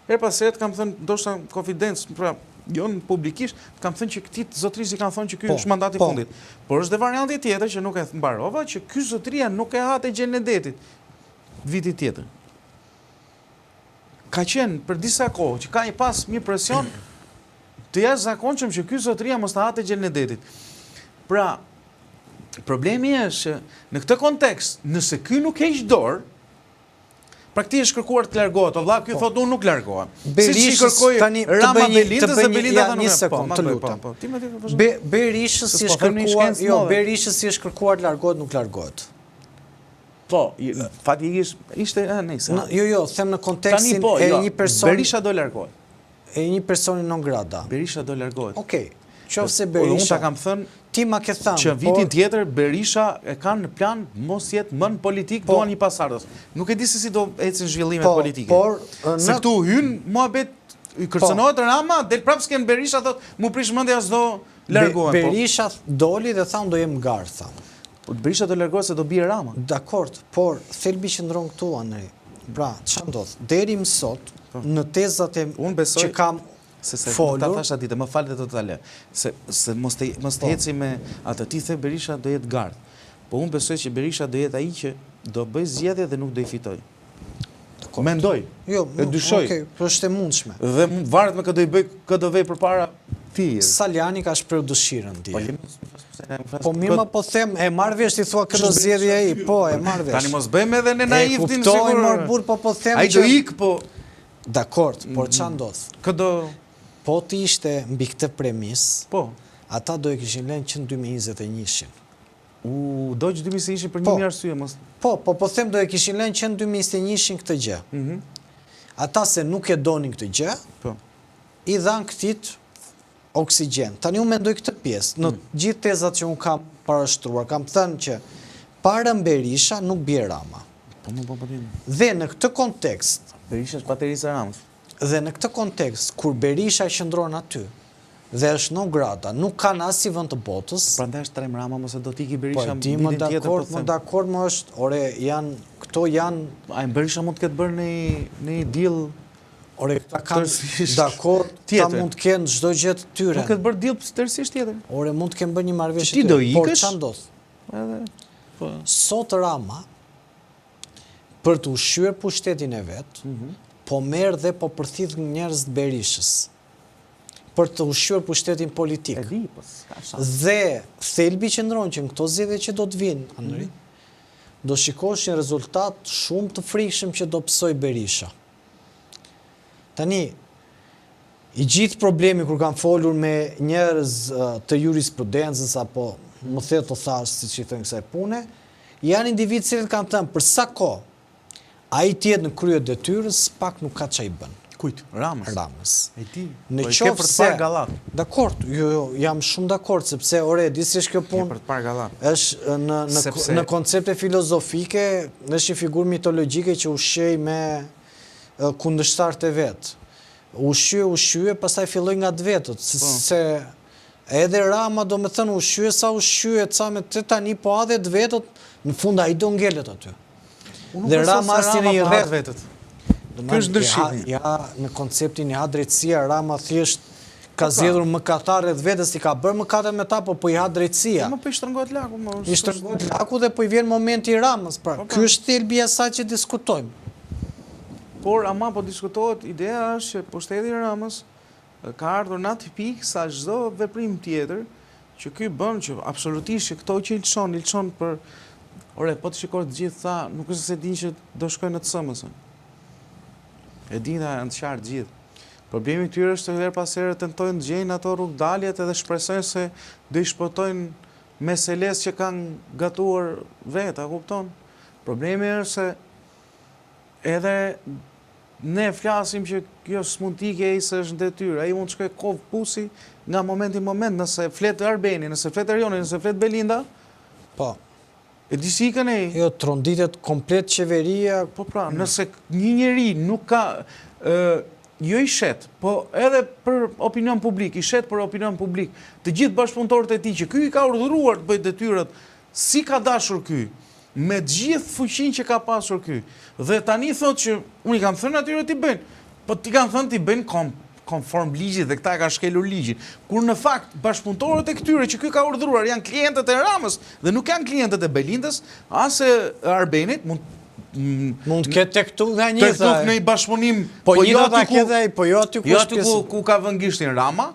her pas herë kam thënë, ndoshta konfidencë, pra, jo në publikisht, kam thënë që këti zotërisë i kanë thënë që ky është mandati fundit. Por është dhe varianti tjetër që nuk e mbarova, që ky zotëria nuk e ha te Gjenedetit viti tjetër. Ka qenë për disa kohë që ka i pas një presion të jashtëzakonshëm që ky zotëria mos ta ha te Gjenedetit. Pra, problemi është që në këtë kontekst, nëse ky nuk heq dorë, pra këti është kërkuar të largohet, o vlla, ky thotë unë nuk largohem. Berishës, tani, Rama Belindës dhe Belinda tha një sekund, të lutem. Berishës si është kërkuar të largohet, nuk largohet. Po, fatikisht ishte, nejse. Jo, them në kontekstin e një personi... Berisha do largohet. E një personi non grata. Berisha do largohet. Okej, qofse Berisha... Unë ta kam thënë, ti ma ke thënë, që vitin tjetër Berisha e kanë në plan mos jetë më në politik, duan një pasardhës. Nuk e di se si do ecin zhvillimet politike. Se këtu hynë muhabet, kërcënohet Rama, del prapë s'ken Berisha, thot, mu prish mendja s'do largohen. Berisha doli dhe thanë do jem garë, thanë. Berisha do largohet se do bie Rama. Dakord, por thelbi që ndron këtu, Anri. Pra, ç'a ndodh? Deri më sot, në tezat e që kam folur, ta thasha ditë, më falë dhe do të talë. Se mos të eci me atë, ti the Berisha do jetë gardh. Po unë besoj që Berisha do jetë ai që do bëj zgjedhje dhe nuk do i fitoj. Mendoj. Jo, e dyshoj. Okej, po është e mundshme. Dhe varet me kë do i bëj, kë do vej përpara ti. Saliani ka shprehur dëshirën ti. Po mirë, po them, e marr vesh ti thua këtë zgjedhje ai, po e marr vesh. Tani mos bëjmë edhe ne naiv tin sigur. Kuptoj mor burr, po them që ai do ik, po dakord, por ç'a ndodh? Këdo po ti ishte mbi këtë premis, po ata do e kishin lënë që në 2021-shin. Do që 2021-shin për një arsye mos. Po them do e kishin lënë që në 2021-shin këtë gjë. Ata se nuk e donin këtë gjë, i dhan këtit oksigjen. Tani unë mendoj këtë pjesë, në gjithë tezat që unë kam parashtruar, kam thënë që para Berisha nuk bie Rama. Dhe në këtë kontekst, Berisha është paterisa Ramës. Dhe në këtë kontekst, kur Berisha qëndron aty, dhe është non grata, nuk kanë asnjë vend të botës. Prandaj është trem Rama, mos e do tiki Berisha më vitin tjetër. Po dakord, më është, ore, këto janë... Ai Berisha mund të ketë bërë në një deal. Ore, këta kanë dakord, ta mund të kenë çdo gjë të tyre. Mund të ketë bërë deal tërësisht tjetër. Ore, mund të kenë bërë një marrëveshje të tyre. Por ç'a ndodh? Sot Rama, për të ushqyer pushtetin e vet, po merr dhe po përthith njerëz të Berishës për të ushqyer pushtetin politik. Dhe thelbi qëndron që në këto zgjedhje që do të vinë, Anri, do shikosh një rezultat shumë të frikshëm që do psoj Berisha. Tani, i gjithë problemi kur kam folur me njerëz të jurisprudencës apo më the të thash siç i thënë kësaj pune, janë individ që kanë thënë për sa kohë ai tjetë në krye detyrës, pak nuk ka çaj bën. Kujt? Ramës. E di. Në qoftë për të parë gallat. Dakord, jo, jam shumë dakord, sepse ore, di si është kjo punë. Për të parë gallat. Është në koncepte filozofike, është një figurë mitologjike që ushqej me kundërshtarët e vet. Ushqye, pastaj filloi nga të vetët, se edhe Rama do me thënë ushqye sa ushqye, ca me të tani, po edhe të vetët, në fund ai do ngelet aty. Dhe Rama asnjë i rreth vetët. Ky është ndryshimi. Ja, në konceptin e ha drejtësia, Rama thjesht ka zgjedhur mëkatarë dhe vetes i ka bërë mëkate me ta, po i ha drejtësia. Po i shtrëngohet laku, I shtrëngohet laku dhe po i vjen momenti i Ramës, pra. Ky është thelbi i asaj që diskutojmë. Por ama po diskutohet, ideja është që pushteti i Ramës ka ardhur në atë pikë sa çdo veprim tjetër që ky bën që absolutisht që këto që i lçon për ore, po të shikosh të gjithë tha, nuk është se din që do shkojnë në të SMS-ën. E din ta janë të qartë gjithë. Problemi këtyre është her pas here tentojnë të gjejnë ato rrugdaljet edhe shpresojnë se do i shpëtojnë meseles që kanë gatuar vetë, a kupton? Problemi është se edhe ne flasim që kjo s'mund t'ike ai se është në detyrë, ai mund të shkojë kovë pusi nga momenti në moment, nëse flet Arbeni, nëse flet Erioni, nëse flet Belinda. Po. E di si ikën e? Jo, tronditet komplet qeveria. Po pra, nëse një njeri nuk ka jo i shet, po edhe për opinion publik, i shet për opinion publik, të gjithë bashkëpunëtorët e tij që ky i ka urdhëruar të bëjë detyrët, si ka dashur ky, me gjithë fuqinë që ka pasur ky. Dhe tani thotë që unë i kam thënë atyre ti bëjnë, po ti kanë thënë ti bëjnë konform ligjit dhe këta e ka shkelur ligjin. Kur në fakt bashkëpunëtorët e këtyre që ky ka urdhëruar janë klientët e Ramës dhe nuk janë klientët e Belindës, as e Arbenit, mund të ketë tek këtu nga një tek në i bashkëpunim, po jo aty ku ka vënë gishtin Rama,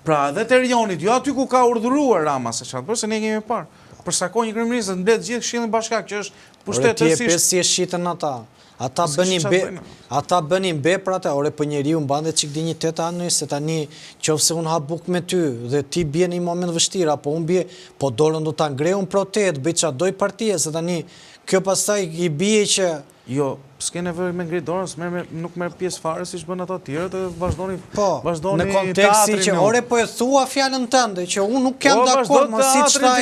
pra edhe te Rionit, jo aty ku ka urdhëruar Rama, se çfarë bërë se ne kemi parë. Për sa kohë një kryeminist mbledh gjithë Këshillin Bashkiak që është pushtetësisht. Si e shitën ata. Ata bënin veprat, ore për njeriu mbante çik dinjitet anë se tani qofse unë ha buk me ty dhe ti bie në një moment vështirë apo unë bie, po dorën do ta ngrej un protet, bëj çfarë doj partia se tani kjo pastaj i bie që jo, s'ke nevojë me ngrit dorën, nuk merr pjesë fare siç bën ata të tjerët dhe vazhdoni në kontekstin që ore po e thua fjalën tënde që unë nuk jam dakord me siç tha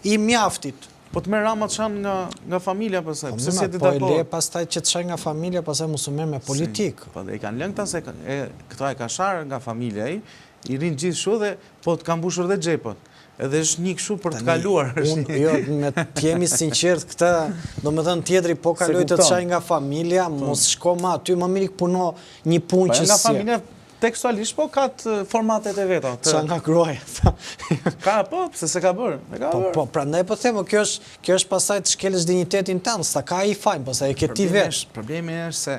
i mjaftit. Po të merr Rama të shan nga familja pastaj. Pse si ti dakord? Po e le pastaj që të shan nga familja, pastaj mos u merr me politik. Po dhe i kanë lënë këta se këta e ka sharë nga familja i rinë gjithë shu dhe po të kanë mbushur dhe xhepët. Edhe është një kështu për të kaluar. Jo, me të jemi sinqert këta, do me thënë tjetri po kaloj të çaj nga familja, mos shko ma aty, më mirë puno një punë që si. Nga familja tekstualisht po ka të formatet e veta. Qa nga gruaja. Ka, po, pëse se ka bërë. Po, pra ndaj po themo, kjo është pasaj të shkelësh dignitetin tënë, s'ta ka i fajnë, pasaj e ke ti vesh. Problemi është se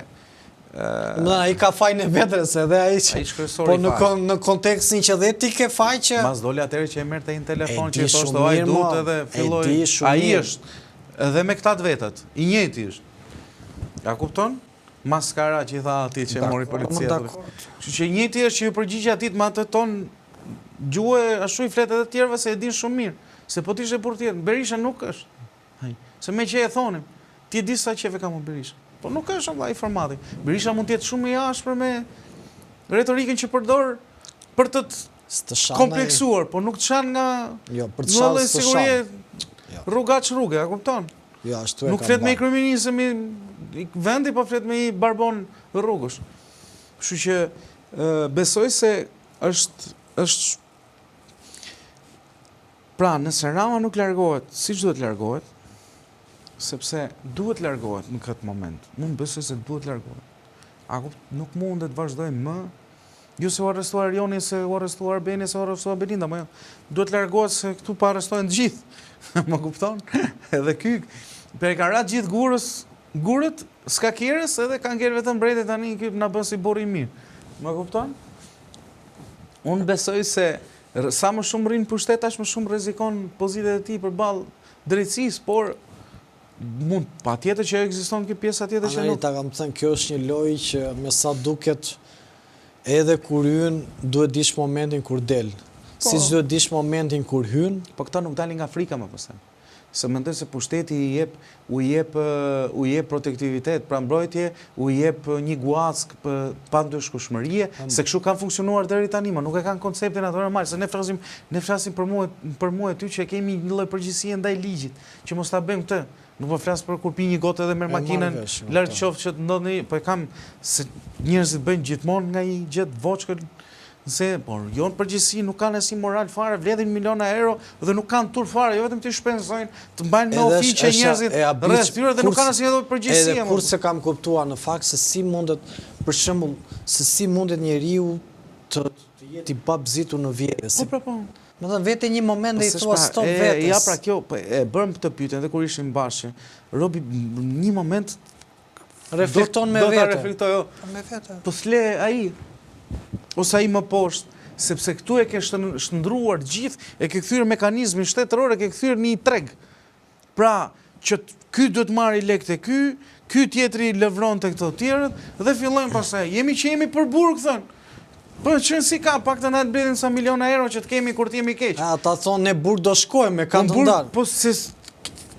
a i ka fajnë e vetre, se dhe a i që... Po në kontekstin që dhe ti ke faj që... Mas doli atëri që e mërë të i në telefon që i thoshtë o a i dut edhe filloj... A i është, edhe me këtat vetët, i njëti është. A kupton? Maskara që i tha ati që e mori policia. Që i njëti është që i përgjigje atit ma të tonë gjuhe ashtu i fletet e tjerve se e din shumë mirë. Se po t'ishe për tjerë, Berisha nuk është. Se me që e thonim, ti e di sa qeve ka më Berisha. Po nuk është Allah i formati. Berisha mund tjetë shumë i ashpër me retorikën që përdor për të kompleksuar, po nuk të shanë nga nëllë e sigurie rruga që rrugë, a kupton? Nuk flet me i kryeministëm i vendi, po flet me i barbon rrugësh. Kështu që besoj se është pra nëse Rama nuk largohet, si që duhet largohet, sepse duhet largohet në këtë moment. Mund besoj se duhet largohet. Nuk mund të vazhdojmë më, jo se u arrestuar Rioni, se u arrestuar Arbeni, se u arrestuar Belinda, më jo. Duhet largohet se këtu pa arrestojnë të gjithë. Më kupton? Edhe ky, për e ka ratë gjithë gurët, s'ka kjerës, edhe kanë kjerë vetëm brejtë tani ky na bën si burri i mirë. Më kupton? Unë besoj se sa më shumë rrinë pushtet, aq më shumë rrezikon pozitat e tij përballë drejtësisë, por mund pa tjetër që ekziston kjo pjesa tjetër që nuk. Ta kam thënë, kjo është një lojë që me sa duket edhe kur hyn duhet dish momentin kur del. Siç duhet dish momentin kur hyn. Po këta nuk dalin nga frika më pastaj. Se mendoj se pushteti u jep protektivitet, pra mbrojtje, u jep një guack pa ndëshkueshmërie, se kështu kanë funksionuar deri tani, nuk e kanë konceptin atë normal, se ne flasim për mua e ty që kemi një lloj përgjegjësie ndaj ligjit, që mos ta bëjmë këtë. Nuk po flas për kur pi një gotë edhe merr makinën, larg qoftë që të ndodhi, po e kam se njerëzit bëjnë gjithmonë nga një gjë voçkën. Por jo në përgjithësi nuk kanë asi moral fare, vledhin miliona euro dhe nuk kanë tur fare, jo vetëm të shpenzojnë, të mbajnë me ofi që njerëzit rreth tyre dhe nuk kanë asnjë lloj përgjegjësie. Edhe kurse kam kuptuar në fakt se si mundet, për shembull, se si mundet njeriu të jetë i babzitur në vjedhje. Po. Më thënë vete një moment dhe i thua stop vetes. Ja pra kjo, e bërëm këtë pyetje edhe kur ishim bashkë. Robi një moment reflekton me vete. Do ta reflektoj. Po s'le ai ose ai më poshtë, sepse këtu e ke shndruar gjithë, e ke kthyer mekanizmin shtetëror, e ke kthyer në një treg. Pra, që ky duhet marrë lekë ky tjetri lëvron te këto të tjerët dhe fillojnë pastaj. Jemi për burg thënë. Po që si ka pak të na mbledhin sa miliona euro që të kemi kur të jemi keq. Ata thonë ne burg do shkojmë, kanë të ndalë. Po se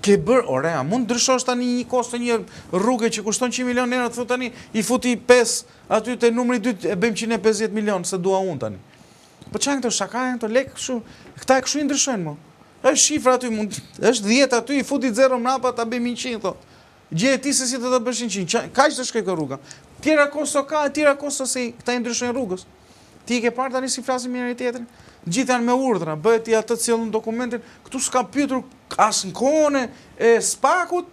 ke bërë, orea, mund ndryshosh tani një kost të një rrugë që kushton 100 milion euro, të tani i futi 5 aty te numri 2 e bëjmë 150 milion se dua unë tani. Po çan këto shaka janë këto lekë kështu, këta e kështu i ndryshojnë më. Është shifra aty është 10 aty i futi 0 mrapa ta bëjmë 100 thotë. Gjeje ti se si do ta bësh 100. Kaq të shkoj kjo rruga. tjera kosto ka, tjera kosto si këta i ndryshojnë rrugës. Ti ke parë tani si flasim njëri tjetrin? Gjithë janë me urdhra, bëhet i atë cilën dokumentin, këtu s'ka pyetur as në kohën e Spakut,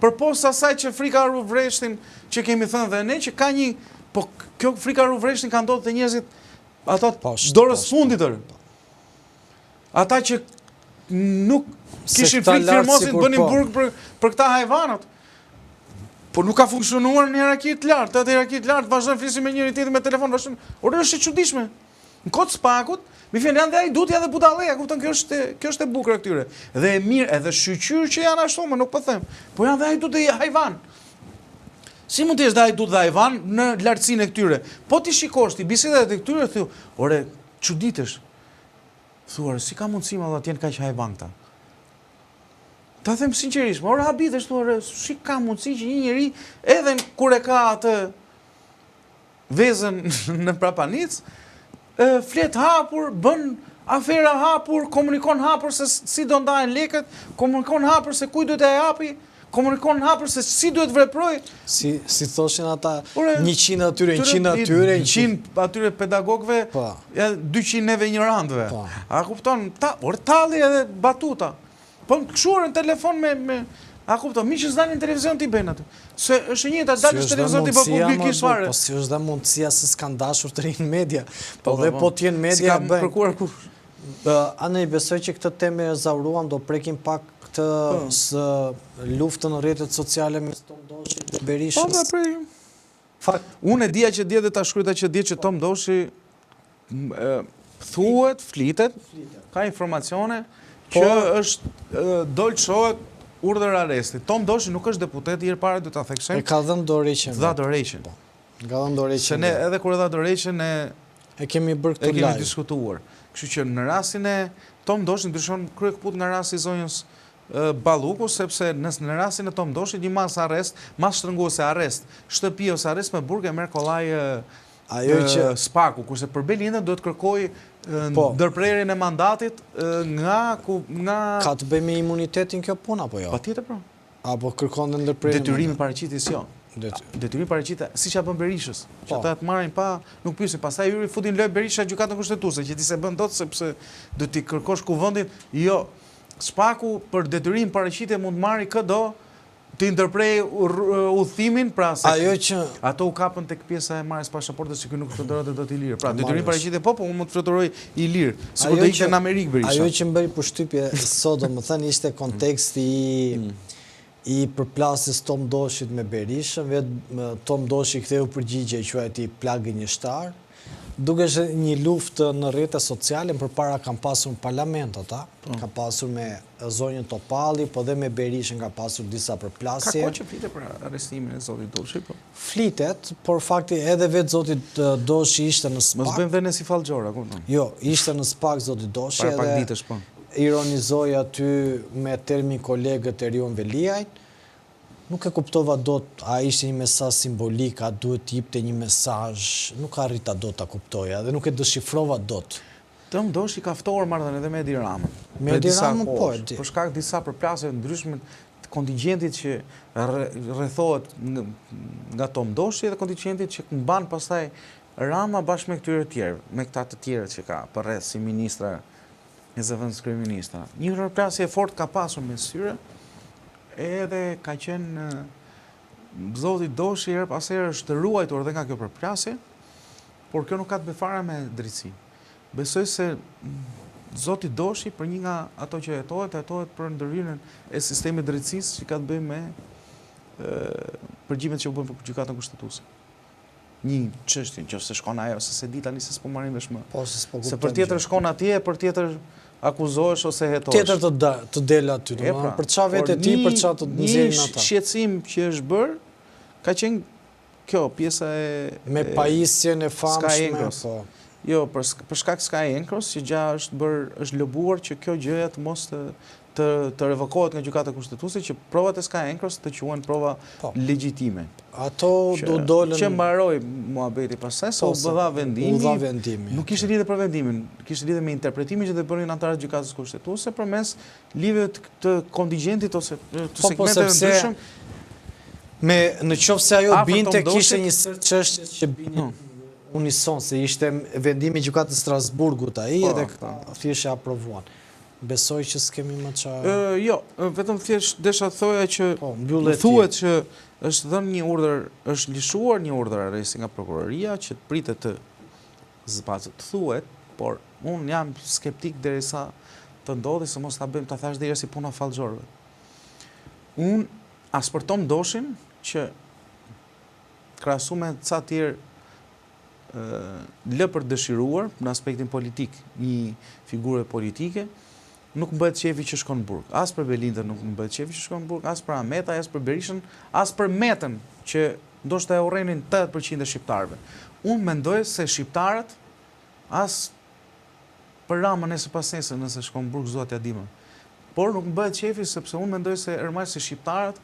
përposa asaj që frika ru vreshtin që kemi thënë dhe ne, që ka një, po kjo frika ru vreshtin ka ndodhur te njerëzit ata dorës fundit tërë. Ata që nuk kishin frikë firmosin bënin burg për këta hajvanat. Po nuk ka funksionuar në hierarki të lartë, atë hierarki të lartë vazhdojnë flisin me njëri tjetrin me telefon, vazhdojnë. Ore është e çuditshme. Në kohë Spakut, mi fjalë janë dhe ai dutja dhe budalleja, kupton, kjo është e bukur këtyre. Dhe e mirë, edhe shqyqyr që janë ashtu, më nuk po them. Po janë dhe ai dut dhe hajvan. Si mund të jesh dhe ai dut dhe hajvan në lartësinë e këtyre? Po ti shikosh ti bisedat e këtyre thu, ore çuditësh. Thuar, si ka mundësi më të jenë kaq hajvan këta? Ta them sinqerisht, ora habitesh thuar, si ka mundësi që një njeri edhe kur e ka atë vezën në Prapanic, flet hapur, bën afera hapur, komunikon hapur se si do ndahen lekët, komunikon hapur se kujt duhet e japi, komunikon hapur se si duhet veproj. Si thoshin ata 100 atyre, 100 atyre pedagogëve, 200 neve ignorantëve. A kupton? Talli edhe batuta. Po në këshuar në telefon me... A kupton, mi që s'dalin televizion t'i bëjnë atë. Se është një të dalësh televizion t'i bëjnë publikisht fare. Po si është dhe mundësia se s'kan dashur të rinë media. Po dhe po t'jenë media bëjnë. Si kam kërkuar kur. Anë i besoj që këtë teme e zauruan, do prekim pak këtë së luftën në rrjetet sociale me Tom Doshi dhe Berishës. Po dhe prekim. Unë e dija që dje dhe ta shkryta që dje që Tom Doshi thuhet, flitet, ka informacione, që është dollë shohet urdhër arresti. Tom Doshi nuk është deputet, i herëpare do ta theksojmë. E ka dhënë dorëheqjen. Dha dorëheqjen. Ka dhënë dorëheqjen. Se ne edhe kur e dha dorëheqjen e kemi bërë këtë live. E kemi diskutuar. Kështu që në rastin e Tom Doshi ndryshon kryekëput nga rasti i zonjës Balluku, sepse në rastin e Tom Doshi një mas arrest, mas shtrënguese arrest, shtëpi ose arrest me burg e merr kollaj Spaku, kurse për Belindën do të kërkoj ndërprerjen e mandatit nga... Ka të bëj me imunitetin kjo puna, apo jo? Patjetër, pra. Apo kërkon dhe ndërprerjen... Detyrimi paraqitjes jo. Detyrimi paraqitja, si që bën Berisha, që ata të marrin pa, nuk pyesin, pastaj hyri futin loj Berisha gjykatën kushtetuese, që ti se bën dot sepse do t'i kërkosh kuvendin, jo. Spaku për detyrim paraqitje mund marri këdo të ndërprej udhimin, pra se ato u kapën tek pjesa e marrjes pasaportës që ky nuk fluturohet do t'i lirë. Pra detyrim paraqitje po unë mund të fluturoj i lirë. Sikur do ishte në Amerikë Berisha. Ajo që më bëri përshtypje sot, domethënë ishte konteksti i përplasjes Tom Doshit me Berishën, vetë Tom Doshi ktheu përgjigje quajti plagë gënjeshtar. Duke është një luftë në rrjete sociale, përpara kam pasur në parlament ata, ka pasur me zonjën Topalli, po dhe me Berishën ka pasur disa përplasje. Ka kohë që flitet për arrestimin e zotit Doshi, po? Flitet, por fakti edhe vetë zotit Doshi ishte në SPAK. Mos bëjmë dhe në si fallxhora, kupton? Jo, ishte në SPAK zotit Doshi, para pak ditësh, po. Ironizoi aty me termin kolegët e Rion Veliajt. Nuk e kuptova dot, a ishte një mesazh simbolik, a duhet të jepte një mesazh, nuk arrita dot ta kuptoja dhe nuk e dëshifrova dot. Tom Doshi ka ftuar marrëdhënie edhe me Edi Ramën. Me Edi Ramën po. Për shkak disa përplasje ndryshme të kontingjentit që rrethohet nga Tom Doshi dhe kontingjentit që mban pastaj Rama bashkë me këtyre të tjerë, me këta të tjerët që ka përreth si ministra e zëvendës kryeministra. Një përplasje e fortë ka pasur me syre, edhe ka qenë zoti Doshi herë pas here është ruajtur edhe nga kjo përplasje, por kjo nuk ka të bëjë fare me drejtësi. Besoj se zoti Doshi për një nga ato që hetohet për ndërhyrjen e sistemit drejtësisë që ka të bëjë me përgjimet që u bën për gjykatën kushtetuese. Një çështje nëse shkon ajo, ose se di tani se s'po marrin vesh më. Se për tjetër shkon atje, për tjetër akuzohesh ose hetohesh. Tjetër të del aty, për çfarë vetë ti, për çfarë të nxjerrin ata. Një shqetësim që është bër, ka qenë kjo pjesa e me pajisjen e famshme, po. Jo, për shkak Sky Encros, që gja është lobuar që kjo gjëja të mos të revokohet nga gjykata kushtetuese, që provat e Sky Encros të quhen prova legjitime. Ato do dolën që mbaroi muhabeti pastaj se u dha vendimi. Nuk kishte lidhje për vendimin, kishte lidhje me interpretimin që do bënin anëtarët e gjykatës kushtetuese përmes lidhjeve të kontingjentit ose të segmenteve ndryshëm. Në qoftë se ajo Afër binte, Tomdoshit- kishte një sër çështje që bini unison, se ishte vendimi i gjykatës Strasburgut ai edhe thjesht e aprovuan. Besoj që s'kemi më çfarë. Jo, vetëm thjesht desha të thoja që mbyllet thuhet që është dhënë një urdhër, është lishuar një urdhër arresti nga prokuroria që të pritet të zbatet. Thuhet, por unë jam skeptik derisa të ndodhi se mos ta bëjmë ta thash deri si puna fallxorëve. Unë as për Tom Doshin që krahasu me ca tjerë lë për dëshiruar në aspektin politik, një figure politike, nuk më bëhet qefi që shkon në burg. As për Belindën nuk më bëhet qefi që shkon në burg, as për Ahmeta, as për Berishën, as për Metën, që ndoshta e urrenin 80% e shqiptarëve. Unë mendoj se shqiptarët, as për Ramën nesër pas nesër nëse shkon në burg zot ja di më. Por nuk më bëhet qefi sepse unë mendoj se ërmaj se shqiptarët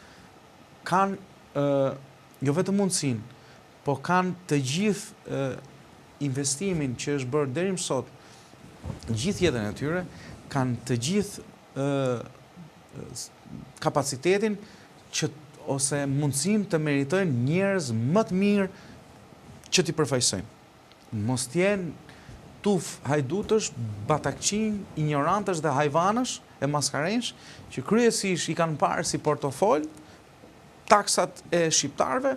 kanë jo vetëm mundësinë, po kanë të gjithë investimin që është bërë deri më sot, gjithë jetën e tyre, kanë të gjithë kapacitetin ose mundësinë të meritojnë njerëz më të mirë që t'i përfaqësojnë. Mos t'jenë tuf hajdutësh, batakqin, ignorantësh dhe hajvanësh e maskarensh, që kryesisht i kanë parë si portofol taksat e shqiptarëve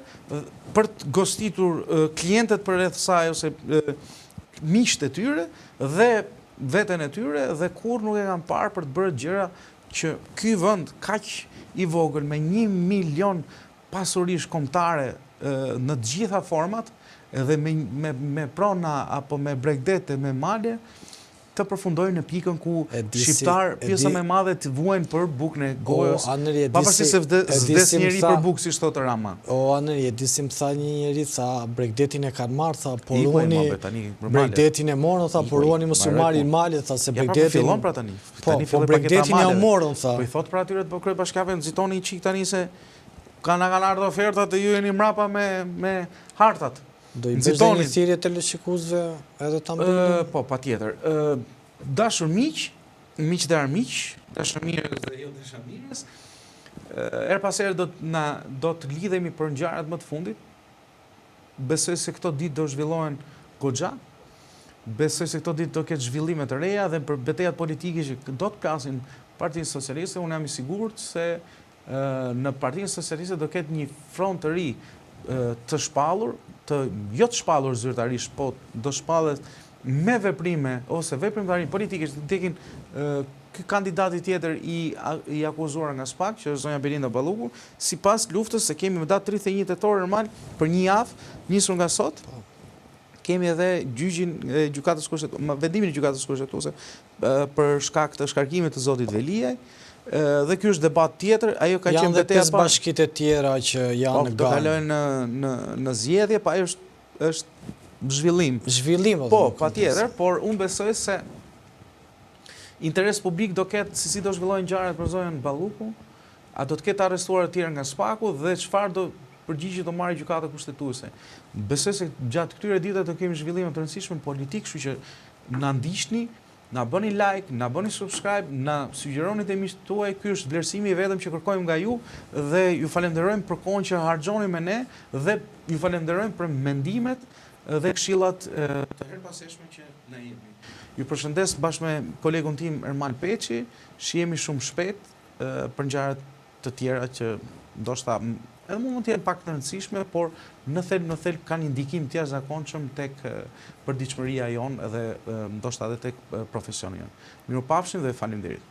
për të gostitur klientët për rreth saj ose miqtë e tyre dhe veten e tyre dhe kur nuk e kanë parë për të bërë gjëra që ky vend kaq i vogël me 1 milion pasurish kombëtare në të gjitha format edhe me prona apo me bregdete me male të përfundojnë në pikën ku shqiptar pjesa më e madhe të vuajnë për bukën e gojës, pavarësisht se vdes njeri për bukë, si thotë Rama. O Anëri, e disim tha një njeri, tha bregdetin e kanë marrë, tha poruani bregdetin e morën, tha poruani mos u marrin male, tha se bregdetin. Ja, fillon pra tani. Po bregdetin e morën, tha. Po i thot pra atyre të kryebashkiave nxitoni çik tani se kanë ardhur ofertat e ju jeni mrapa me hartat. Do i bësh një thirrje të lëshikuzve edhe ta mbyllim? Po, patjetër. Dashur miq, miq dhe armiq, dashamirës dhe jo dashamirës, her pas here do të lidhemi për ngjarjet më të fundit. Besoj se këto ditë do zhvillohen goxha. Besoj se këto ditë do ketë zhvillime të reja dhe për betejat politike që do të plasin Partinë Socialiste, unë jam i sigurt se në Partinë Socialiste do ketë një front të ri të shpallur, jo të shpallur zyrtarisht, po do shpallet me veprime ose veprimtari politike që të tekin ky kandidati tjetër i akuzuar nga SPAK, që është zonja Belinda Balluku, sipas luftës se kemi më datë 31 tetor normal për një javë, nisur nga sot. Kemi edhe gjykatës kushtetuese, vendimin e gjykatës kushtetuese për shkak të shkarkimit të zotit Veliaj. Dhe ky është debat tjetër, ajo ka qenë betejë janë 5 bashkitë e tjera që janë në do kalojnë në zgjedhje, pa ajo është zhvillim. Zhvillim, po, patjetër, por unë besoj se interes publik do ketë si do zhvillojnë ngjarjet për zonën Balluku, a do të ketë arrestuar të tjerë nga SPAK-u dhe çfarë do përgjigje do marrë gjykata kushtetuese. Besoj se gjatë këtyre ditëve do kemi zhvillime të rëndësishme politik, kështu që na ndiqni, na bëni like, na bëni subscribe, na sugjeroni te miqtë tuaj, ky është vlerësimi i vetëm që kërkojmë nga ju dhe ju falenderojmë për kohën që harxhoni me ne dhe ju falenderojmë për mendimet dhe këshillat të herpaseshme që na jepni. Ju përshëndes bashkë me kolegun tim Ermal Peçi, shihemi shumë shpejt për ngjarjet të tjera që ndoshta edhe mund të jenë pak të rëndësishme, por në thelb kanë një ndikim të jashtëzakonshëm tek përditshmëria jonë edhe ndoshta edhe tek profesioni jonë. Mirupafshim dhe faleminderit.